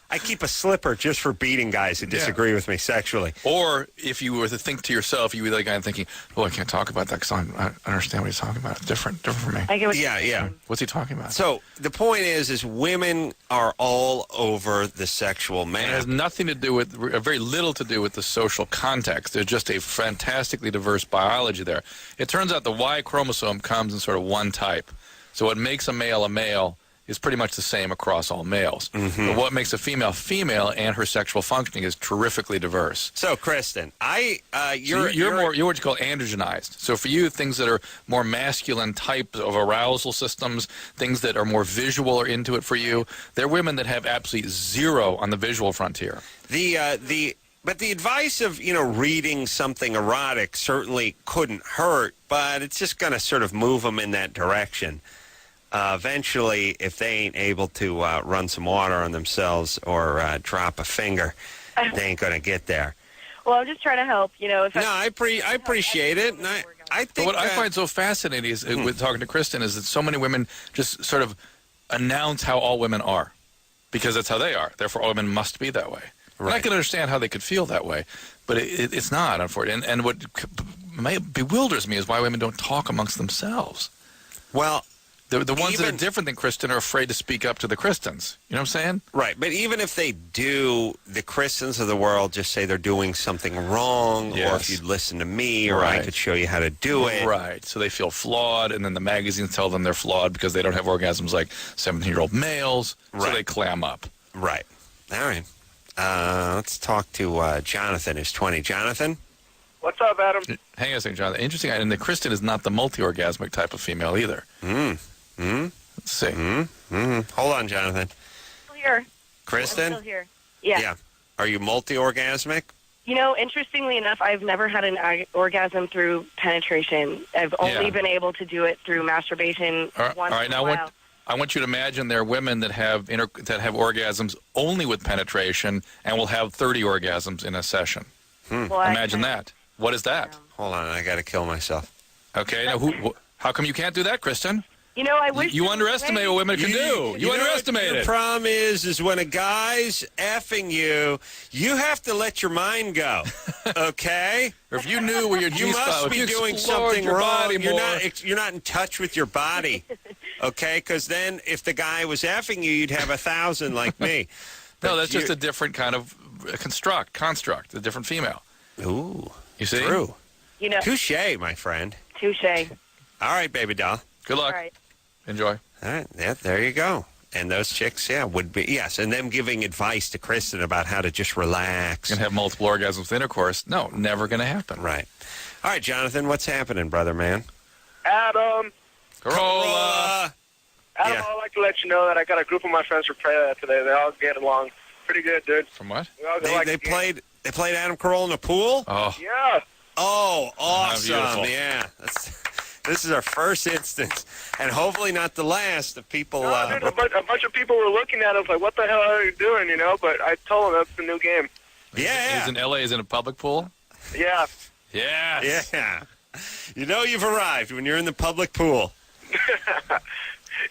I keep a slipper just for beating guys who disagree with me sexually. Or if you were to think to yourself, you'd be the guy thinking, I can't talk about that because I understand what he's talking about. It's different for me. I get what yeah. What's he talking about? So the point is women are all over the sexual man. And it has nothing to do with, very little to do with the social context. There's just a fantastically diverse biology there. It turns out the Y chromosome comes in sort of one type. So what makes a male is pretty much the same across all males. Mm-hmm. But what makes a female and her sexual functioning is terrifically diverse. So, Kristen, you're what you call androgenized. So for you, things that are more masculine type of arousal systems, things that are more visual are into it for you, they're women that have absolutely zero on the visual frontier. But the advice of, reading something erotic certainly couldn't hurt, but it's just going to sort of move them in that direction. Eventually, if they ain't able to run some water on themselves or drop a finger, they ain't going to get there. Well, I'm just trying to help, I appreciate it. And I think what I find so fascinating is with talking to Kristen is that so many women just sort of announce how all women are because that's how they are. Therefore, all women must be that way. Right. And I can understand how they could feel that way, but it's not, unfortunately. And what bewilders me is why women don't talk amongst themselves. Well, the ones that are different than Kristen are afraid to speak up to the Kristens. You know what I'm saying? Right. But even if they do, the Kristens of the world just say they're doing something wrong, or if you'd listen to me, or I could show you how to do it. Right. So they feel flawed, and then the magazines tell them they're flawed because they don't have orgasms like 17-year-old males, so they clam up. Right. All right. Let's talk to Jonathan, who's 20. Jonathan? What's up, Adam? Hang on a second, Jonathan. Interesting. And the Kristen is not the multi-orgasmic type of female either. Let's see. Hold on, Jonathan. Still here. Kristen? I'm still here. Yeah. Are you multi-orgasmic? Interestingly enough, I've never had an orgasm through penetration. I've only been able to do it through masturbation once in a while. I want you to imagine there are women that have orgasms only with penetration and will have 30 orgasms in a session. Well, imagine that. What is that? Hold on, I got to kill myself. Okay, now how come you can't do that, Kristen? I wish you underestimate what women can do. You underestimate it. The problem is when a guy's effing you, you have to let your mind go. Okay? Or if you knew where your G-spot, you must be doing something wrong. You're not in touch with your body. Okay, because then if the guy was effing you, you'd have 1,000 like me. No, that's just a different kind of construct, a different female. Ooh. You see? True. You know. Touche, my friend. Touche. All right, baby doll. Good luck. All right. Enjoy. All right. Yeah, there you go. And those chicks, would be, yes, and them giving advice to Kristen about how to just relax. And have multiple orgasms with intercourse. No, never going to happen. Right. All right, Jonathan, what's happening, brother man? Adam. Carolla. Adam, I'd like to let you know that I got a group of my friends for prayer today. They all get along pretty good, dude. From what? They played Adam Carolla in the pool? Oh. Yeah. Oh, awesome. Beautiful. Yeah. This is our first instance, and hopefully not the last of people. No, dude, a bunch of people were looking at us like, what the hell are you doing, you know? But I told them that's the new game. Yeah. He's in L.A., he's in a public pool? Yeah. Yes. Yeah. You know you've arrived when you're in the public pool.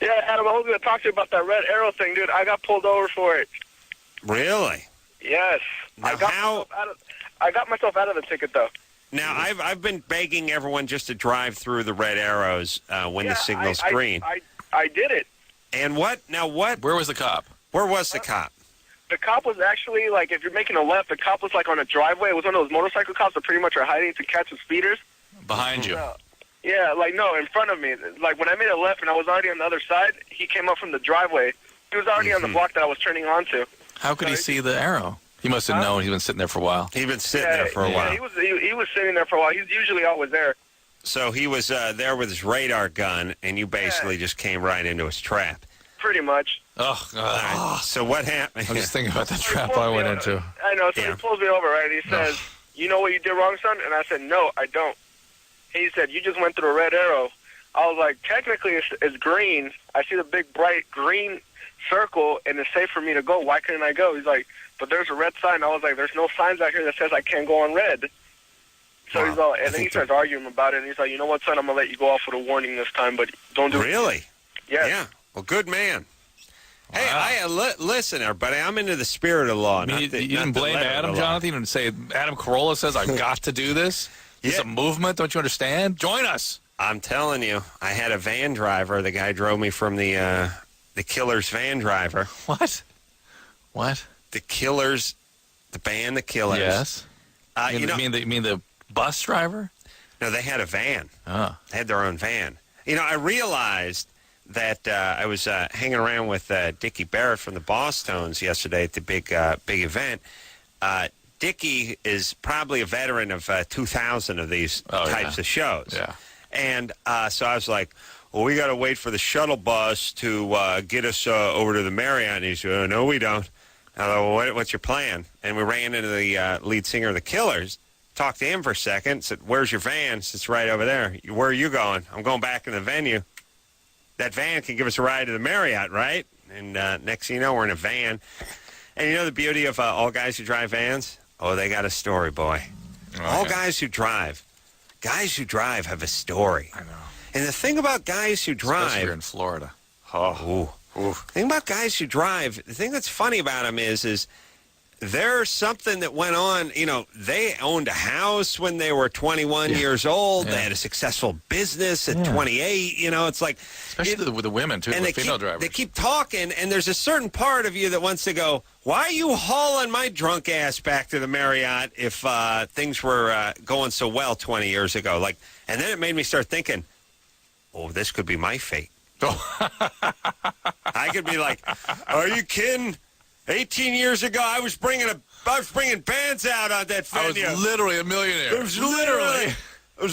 Yeah, Adam, I was going to talk to you about that red arrow thing, dude. I got pulled over for it. Really? Yes. Now, I got myself out of the ticket, though. Now, I've been begging everyone just to drive through the red arrows when the signal's green. I did it. And what? Now what? Where was the cop? Where was the cop? The cop was actually, like, if you're making a left, the cop was, like, on a driveway. It was one of those motorcycle cops that pretty much are hiding to catch the speeders. Behind you? Yeah, like, no, in front of me. Like, when I made a left and I was already on the other side, he came up from the driveway. He was already on the block that I was turning onto. How could he see the arrow? He must have known. He's been sitting there for a while. He'd been sitting there for a while. He was sitting there for a while. He's usually always there. So he was there with his radar gun, and you basically just came right into his trap. Pretty much. Oh, right. So what happened? I'm just thinking about the trap I went into. I know. So he pulls me over, right? He says, you know what you did wrong, son? And I said, no, I don't. He said, you just went through a red arrow. I was like, technically it's green. I see the big bright green circle, and it's safe for me to go. Why couldn't I go? He's like, but there's a red sign. I was like, there's no signs out here that says I can't go on red. So he's all, and then he starts arguing about it, and he's like, you know what, son, I'm going to let you go off with a warning this time, but don't do it. Really? Yes. Yeah. Well, good man. Hey, listen, everybody, I'm into the spirit of law. You didn't blame Adam, Jonathan? You didn't say, Adam Carolla says I've got to do this? It's a movement, don't you understand? Join us. I'm telling you, I had a van driver. The guy drove me from the Killers van driver. What? What? The Killers, the band The Killers. Yes. You mean the bus driver? No, they had a van. Oh. They had their own van. You know, I realized that I was hanging around with Dickie Barrett from the Boss Tones yesterday at the big event. Dickie is probably a veteran of 2,000 of these types of shows. Yeah. And so I was like, well, we got to wait for the shuttle bus to get us over to the Marriott. And he said, no, we don't. I thought, well, what's your plan? And we ran into the lead singer of the Killers, talked to him for a second, said, where's your van? It's right over there. Where are you going? I'm going back in the venue. That van can give us a ride to the Marriott, right? And next thing you know, we're in a van. And you know the beauty of all guys who drive vans? Oh, they got a story, boy. All guys who drive have a story. I know. And the thing about guys who drive... Especially here in Florida. Oh. The thing about guys who drive, the thing that's funny about them is there's something that went on. You know, they owned a house when they were 21 years old. They had a successful business at 28. You know, it's like... Especially with the women, too, and the female drivers. They keep talking, and there's a certain part of you that wants to go, why are you hauling my drunk ass back to the Marriott if things were going so well 20 years ago? Like, and then it made me start thinking, oh, this could be my fate. I could be like, are you kidding? 18 years ago, I was bringing bands out on that venue. I was literally a millionaire. I was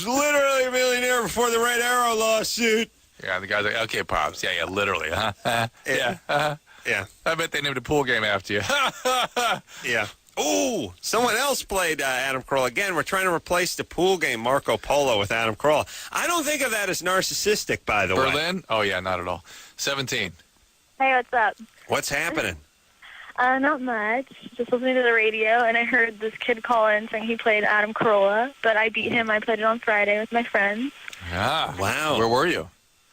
literally a millionaire before the Red Arrow lawsuit. Yeah, the guy's like, okay, Pops. Yeah, literally, huh? Yeah. Yeah. I bet they named a pool game after you. Yeah. Ooh, someone else played Adam Carolla. Again, we're trying to replace the pool game Marco Polo with Adam Carolla. I don't think of that as narcissistic, by the way. Berlin? Oh, yeah, not at all. 17. Hey, what's up? What's happening? Not much. Just listening to the radio, and I heard this kid call in saying he played Adam Carolla, but I beat him. I played it on Friday with my friends. Ah, wow. Where were you?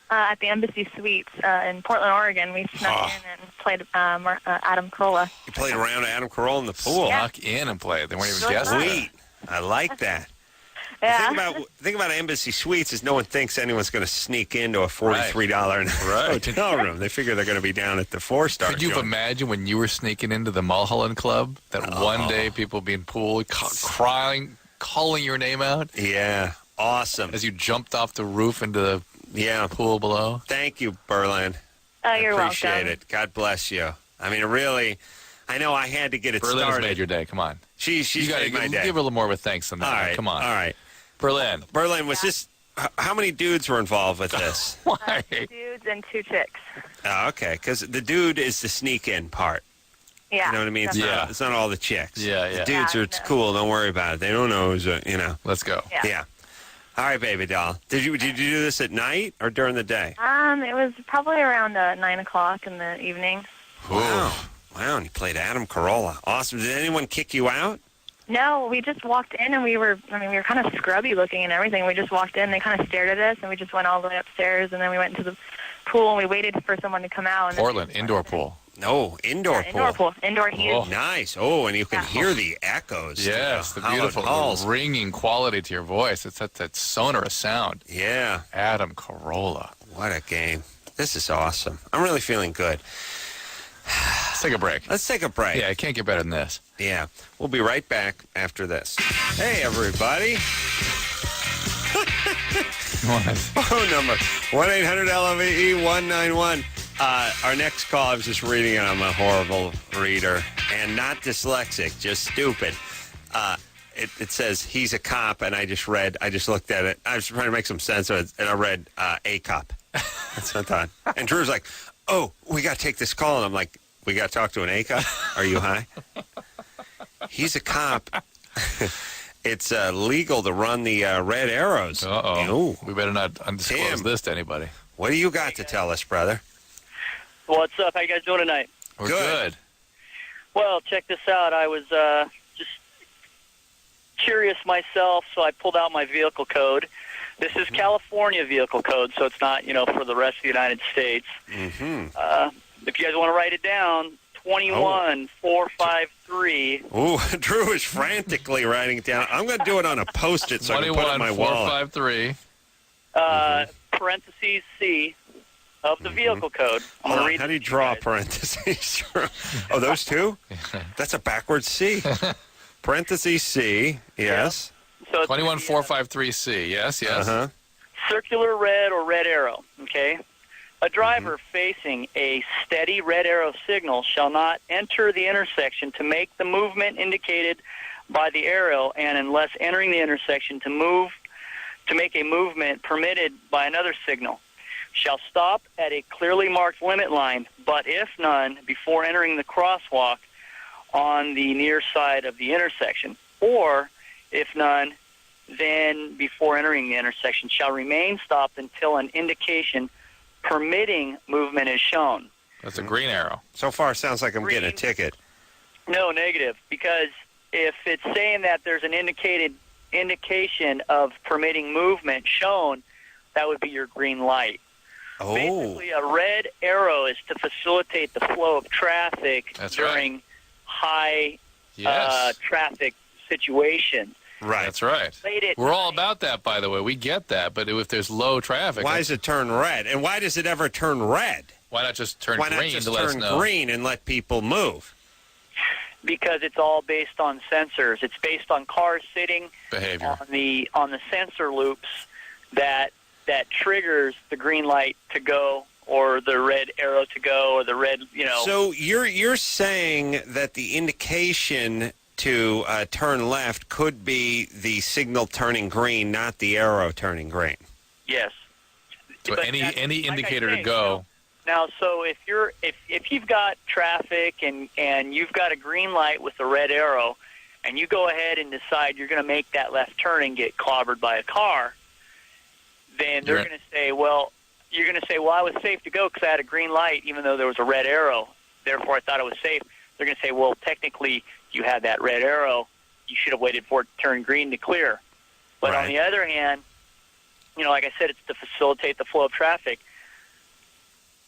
At the Embassy Suites in Portland, Oregon. We snuck in and played Adam Carolla. You played around Adam Carolla in the pool. Snuck in and played. They weren't even guessing. Sweet. I like that. The thing about Embassy Suites is no one thinks anyone's going to sneak into a $43 hotel room. They figure they're going to be down at the 4-star. Could you imagine when you were sneaking into the Mulholland Club that one day people being pulled, crying, calling your name out? Yeah, awesome. As you jumped off the roof into the pool below? Thank you, Berlin. Oh, you're welcome. Appreciate it. God bless you. I mean, really, I know I had to get it Berlin's started. made your day. Come on. She's made my day. Give her a little more of a thanks than that. All right. Come on. All right. Berlin, was this... How many dudes were involved with this? Why? 2 dudes and 2 chicks. Oh, okay, because the dude is the sneak-in part. Yeah. You know what I mean? It's not all the chicks. Yeah. The dudes are cool. Don't worry about it. They don't know who's, Let's go. Yeah. All right, baby doll. Did you do this at night or during the day? It was probably around 9 o'clock in the evening. Wow. And you played Adam Carolla. Awesome. Did anyone kick you out? No, we just walked in and we were kind of scrubby looking and everything. We just walked in, they kind of stared at us, and we just went all the way upstairs, and then we went into the pool and we waited for someone to come out. And Portland, indoor pool. No, indoor pool. Indoor pool. Indoor heat. Oh, nice. Oh, and you can hear the echoes. Yes, the beautiful ringing quality to your voice. It's that sonorous sound. Yeah. Adam Carolla. What a game. This is awesome. I'm really feeling good. Let's take a break. Let's take a break. Yeah, it can't get better than this. Yeah. We'll be right back after this. Hey, everybody. Phone number, 1-800-LOVE-191. Our next call, I was just reading it. I'm a horrible reader. And not dyslexic, just stupid. It says he's a cop, and I just looked at it. I was trying to make some sense of it, and I read a cop. That's what I thought. And Drew's like, oh, we got to take this call. And I'm like, we got to talk to an A cop? Are you high? He's a cop. It's legal to run the red arrows. Uh-oh. We better not undisclose this to anybody. What do you got to tell us, brother? What's up? How you guys doing tonight? We're good. Well, check this out. I was just curious myself, so I pulled out my vehicle code. This is California vehicle code, so it's not, for the rest of the United States. Mm-hmm. If you guys want to write it down, 21453. Ooh, Drew is frantically writing it down. I'm going to do it on a Post-it so I can put it in my wallet. 21453. Parentheses C of the vehicle code. I'm going to read. How do you draw parentheses? Oh, those two? That's a backwards C. Parentheses C, yes. So 21453C, yes. Uh-huh. Circular red or red arrow, okay? A driver facing a steady red arrow signal shall not enter the intersection to make the movement indicated by the arrow, and unless entering the intersection to make a movement permitted by another signal, shall stop at a clearly marked limit line, but if none, before entering the crosswalk on the near side of the intersection, or if none, then before entering the intersection shall remain stopped until an indication permitting movement is shown. That's a green arrow. So far, it sounds like I'm getting a ticket. No, negative, because if it's saying that there's an indication of permitting movement shown, that would be your green light. Oh. Basically, a red arrow is to facilitate the flow of traffic during high traffic situations. Right. That's right. We're all about that, by the way. We get that, but if there's low traffic... Why does it turn red? And why does it ever turn red? Why not just turn green to let us know? Why not just turn green and let people move? Because it's all based on sensors. It's based on cars sitting behavior on the sensor loops that triggers the green light to go, or the red arrow to go, or the red, So you're saying that the indication to turn left could be the signal turning green, not the arrow turning green. Yes. So any indicator to go. Now, so if you've got traffic and you've got a green light with a red arrow, and you go ahead and decide you're going to make that left turn and get clobbered by a car, then they're going to say, well, I was safe to go because I had a green light even though there was a red arrow. Therefore, I thought it was safe. They're going to say, well, technically, you had that red arrow. You should have waited for it to turn green to clear. But on the other hand, like I said, it's to facilitate the flow of traffic.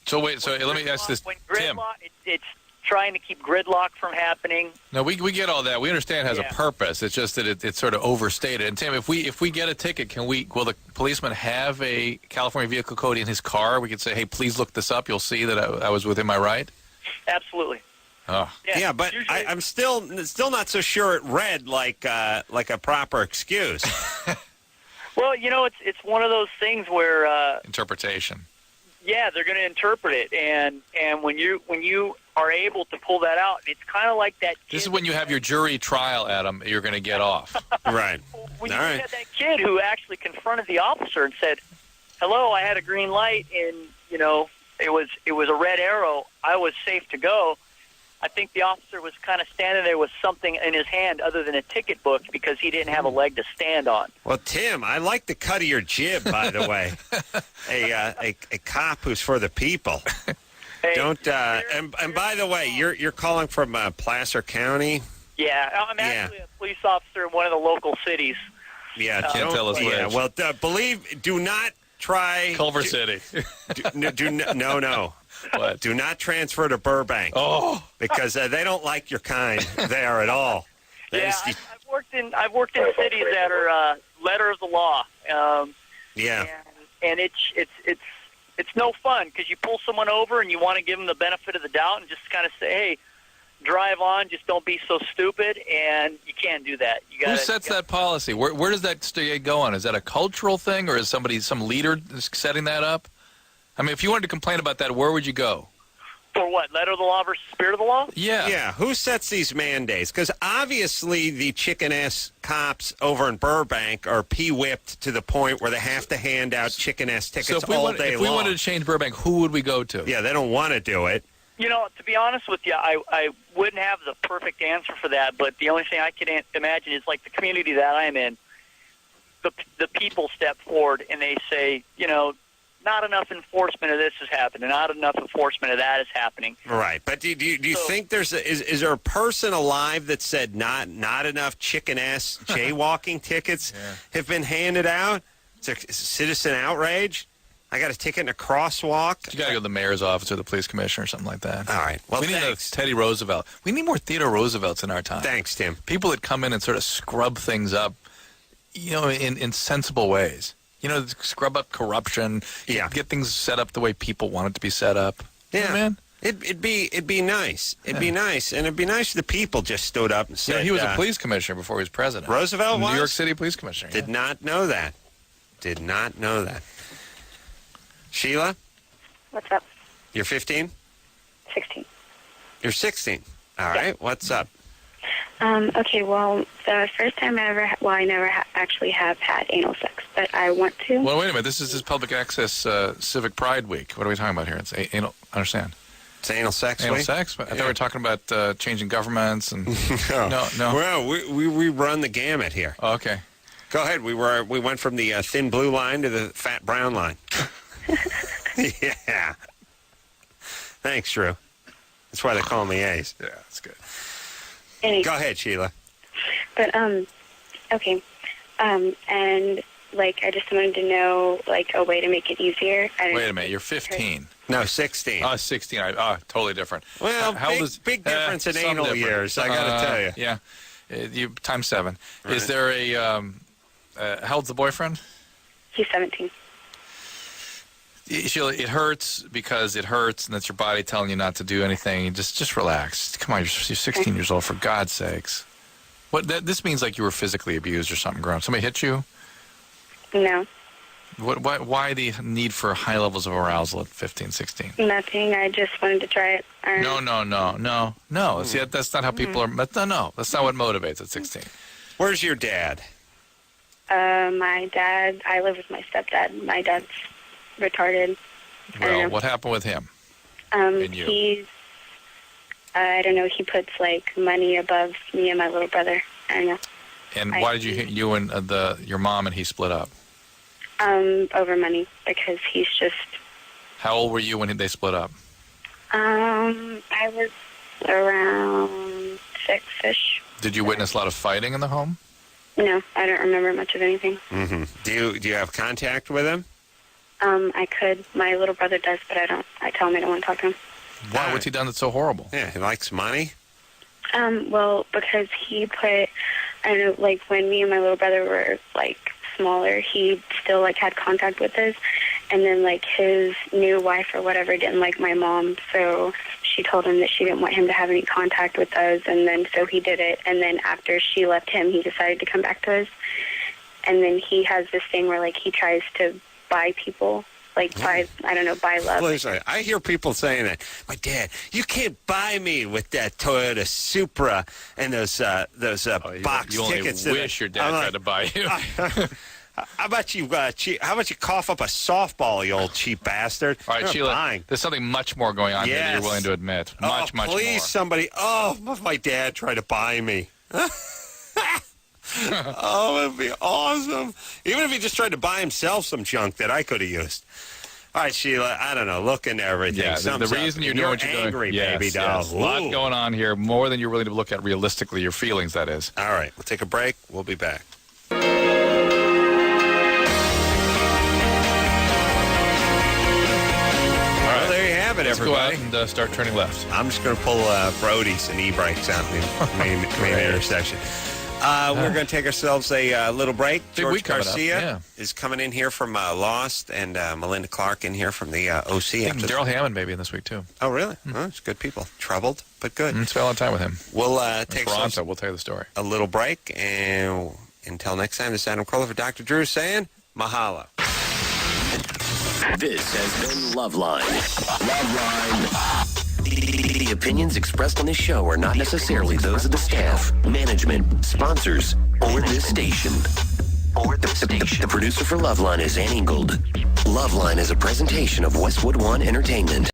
So wait, let me ask this, when Tim. It's trying to keep gridlock from happening. No, we get all that. We understand it has a purpose. It's just that it's sort of overstated. And Tim, if we get a ticket, will the policeman have a California vehicle code in his car? We could say, hey, please look this up. You'll see that I was within my right. Absolutely. Oh. Yeah, but I'm still not so sure it read like a proper excuse. Well, it's one of those things where interpretation. Yeah, they're going to interpret it, and when you are able to pull that out, it's kind of like that. This is when you have your jury trial, Adam. You're going to get off. Right. When you had that kid who actually confronted the officer and said, "Hello, I had a green light, and it was a red arrow. I was safe to go." I think the officer was kind of standing there with something in his hand other than a ticket book because he didn't have a leg to stand on. Well, Tim, I like the cut of your jib, by the way. a cop who's for the people. Hey, Don't. And by the way, you're calling from Placer County. Yeah, I'm actually a police officer in one of the local cities. Yeah, can't tell us which. Yeah, well, do not try Culver City. No. What? Do not transfer to Burbank. Oh, because they don't like your kind there at all. Yeah, I've worked in cities that are letter of the law. Yeah, and it's no fun because you pull someone over and you want to give them the benefit of the doubt and just kind of say, hey, drive on, just don't be so stupid, and you can't do that. Who sets that policy? Where does that go on? Is that a cultural thing, or is some leader setting that up? I mean, if you wanted to complain about that, where would you go? For what, letter of the law versus spirit of the law? Yeah. Yeah, who sets these mandates? Because obviously the chicken-ass cops over in Burbank are pee-whipped to the point where they have to hand out chicken-ass tickets all day long. If we wanted to change Burbank, who would we go to? Yeah, they don't want to do it. To be honest with you, I wouldn't have the perfect answer for that, but the only thing I can imagine is like the community that I'm in, the people step forward and they say, not enough enforcement of this is happening, not enough enforcement of that is happening. Right, but do you think is there a person alive that said not enough chicken-ass jaywalking tickets have been handed out? It's a citizen outrage. I got a ticket in a crosswalk. You got to go to the mayor's office or the police commissioner or something like that. All right. Well, we need a Teddy Roosevelt. We need more Theodore Roosevelts in our time. Thanks, Tim. People that come in and sort of scrub things up, in sensible ways. Scrub up corruption. Get things set up the way people want it to be set up. Yeah, man. It'd be nice. It'd be nice, and it'd be nice if the people just stood up and said. Yeah, he was a police commissioner before he was president. Roosevelt was? New York City police commissioner. Did not know that. Did not know that. Sheila? What's up? You're 15? 16. You're 16. All right. What's up? Okay, well, the first time I never actually have had anal sex, but I want to. Well, wait a minute. This is public access Civic Pride Week. What are we talking about here? It's anal. I understand. It's anal sex Anal week? sex? I thought we were talking about changing governments and. No. Well, we run the gamut here. Oh, okay. Go ahead. We went from the thin blue line to the fat brown line. Yeah. Thanks, Drew. That's why they call me Ace. Yeah, that's good. Anyway. Go ahead, Sheila. But, okay. And, I just wanted to know, a way to make it easier. Wait a minute. You're 15. No, 16. Oh, 16. Totally different. Well, big difference in anal years, I got to tell you. Yeah. Times 7. Right. Is there how old's the boyfriend? He's 17. Sheila, it hurts because it hurts, and that's your body telling you not to do anything. Just relax. Come on, you're 16 years old, for God's sakes. This means like you were physically abused or something growing up. Somebody hit you? No. Why the need for high levels of arousal at 15, 16? Nothing. I just wanted to try it. No. See, that's not how people are. No, that's not what motivates at 16. Where's your dad? My dad, I live with my stepdad. My dad's retarded. Well, what happened with him? He's, I don't know, he puts, money above me and my little brother. I don't know. And why did you and your mom and he split up? Over money, because he's just... How old were you when they split up? I was around 6-ish. Did you witness a lot of fighting in the home? No, I don't remember much of anything. Mm-hmm. Do you have contact with him? I could. My little brother does, but I don't. I tell him I don't want to talk to him. Why? What's he done that's so horrible? Yeah, he likes money. Well, because he put, I don't know, like when me and my little brother were like smaller, he still like had contact with us, and then like his new wife or whatever didn't like my mom, so she told him that she didn't want him to have any contact with us, and then so he did it, and then after she left him, he decided to come back to us, and then he has this thing where like he tries to buy people. Like, buy love. Listen, I hear people saying that. My dad, you can't buy me with that Toyota Supra and those box you tickets. You only wish your dad tried to buy you. How about you cough up a softball, you old cheap bastard? All right, Sheila, there's something much more going on here than you're willing to admit. Much more. Please, somebody. Oh, my dad tried to buy me. Oh, it'd be awesome. Even if he just tried to buy himself some junk that I could have used. All right, Sheila, I don't know. Look into everything. Yeah, the reason you're doing what you're angry, doing. Baby doll. Yes. A lot going on here, more than you're willing to look at realistically, your feelings, that is. All right, we'll take a break. We'll be back. Well, there you have it, everybody. Let's go out and start turning left. I'm just going to pull Brody's and e-bikes out in the main intersection. We're going to take ourselves a little break. George Garcia is coming in here from Lost, and Melinda Clark in here from the OC. Daryl Hammond maybe in this week, too. Oh, really? Oh, it's good people. Troubled, but good. Spend a lot of time with him. We'll take Toronto. We'll tell you the story. A little break, and until next time, this is Adam Carolla for Dr. Drew saying mahalo. This has been Loveline. Loveline. The opinions expressed on this show are not necessarily those of the staff, management, sponsors, or this station. The producer for Loveline is Ann Ingold. Loveline is a presentation of Westwood One Entertainment.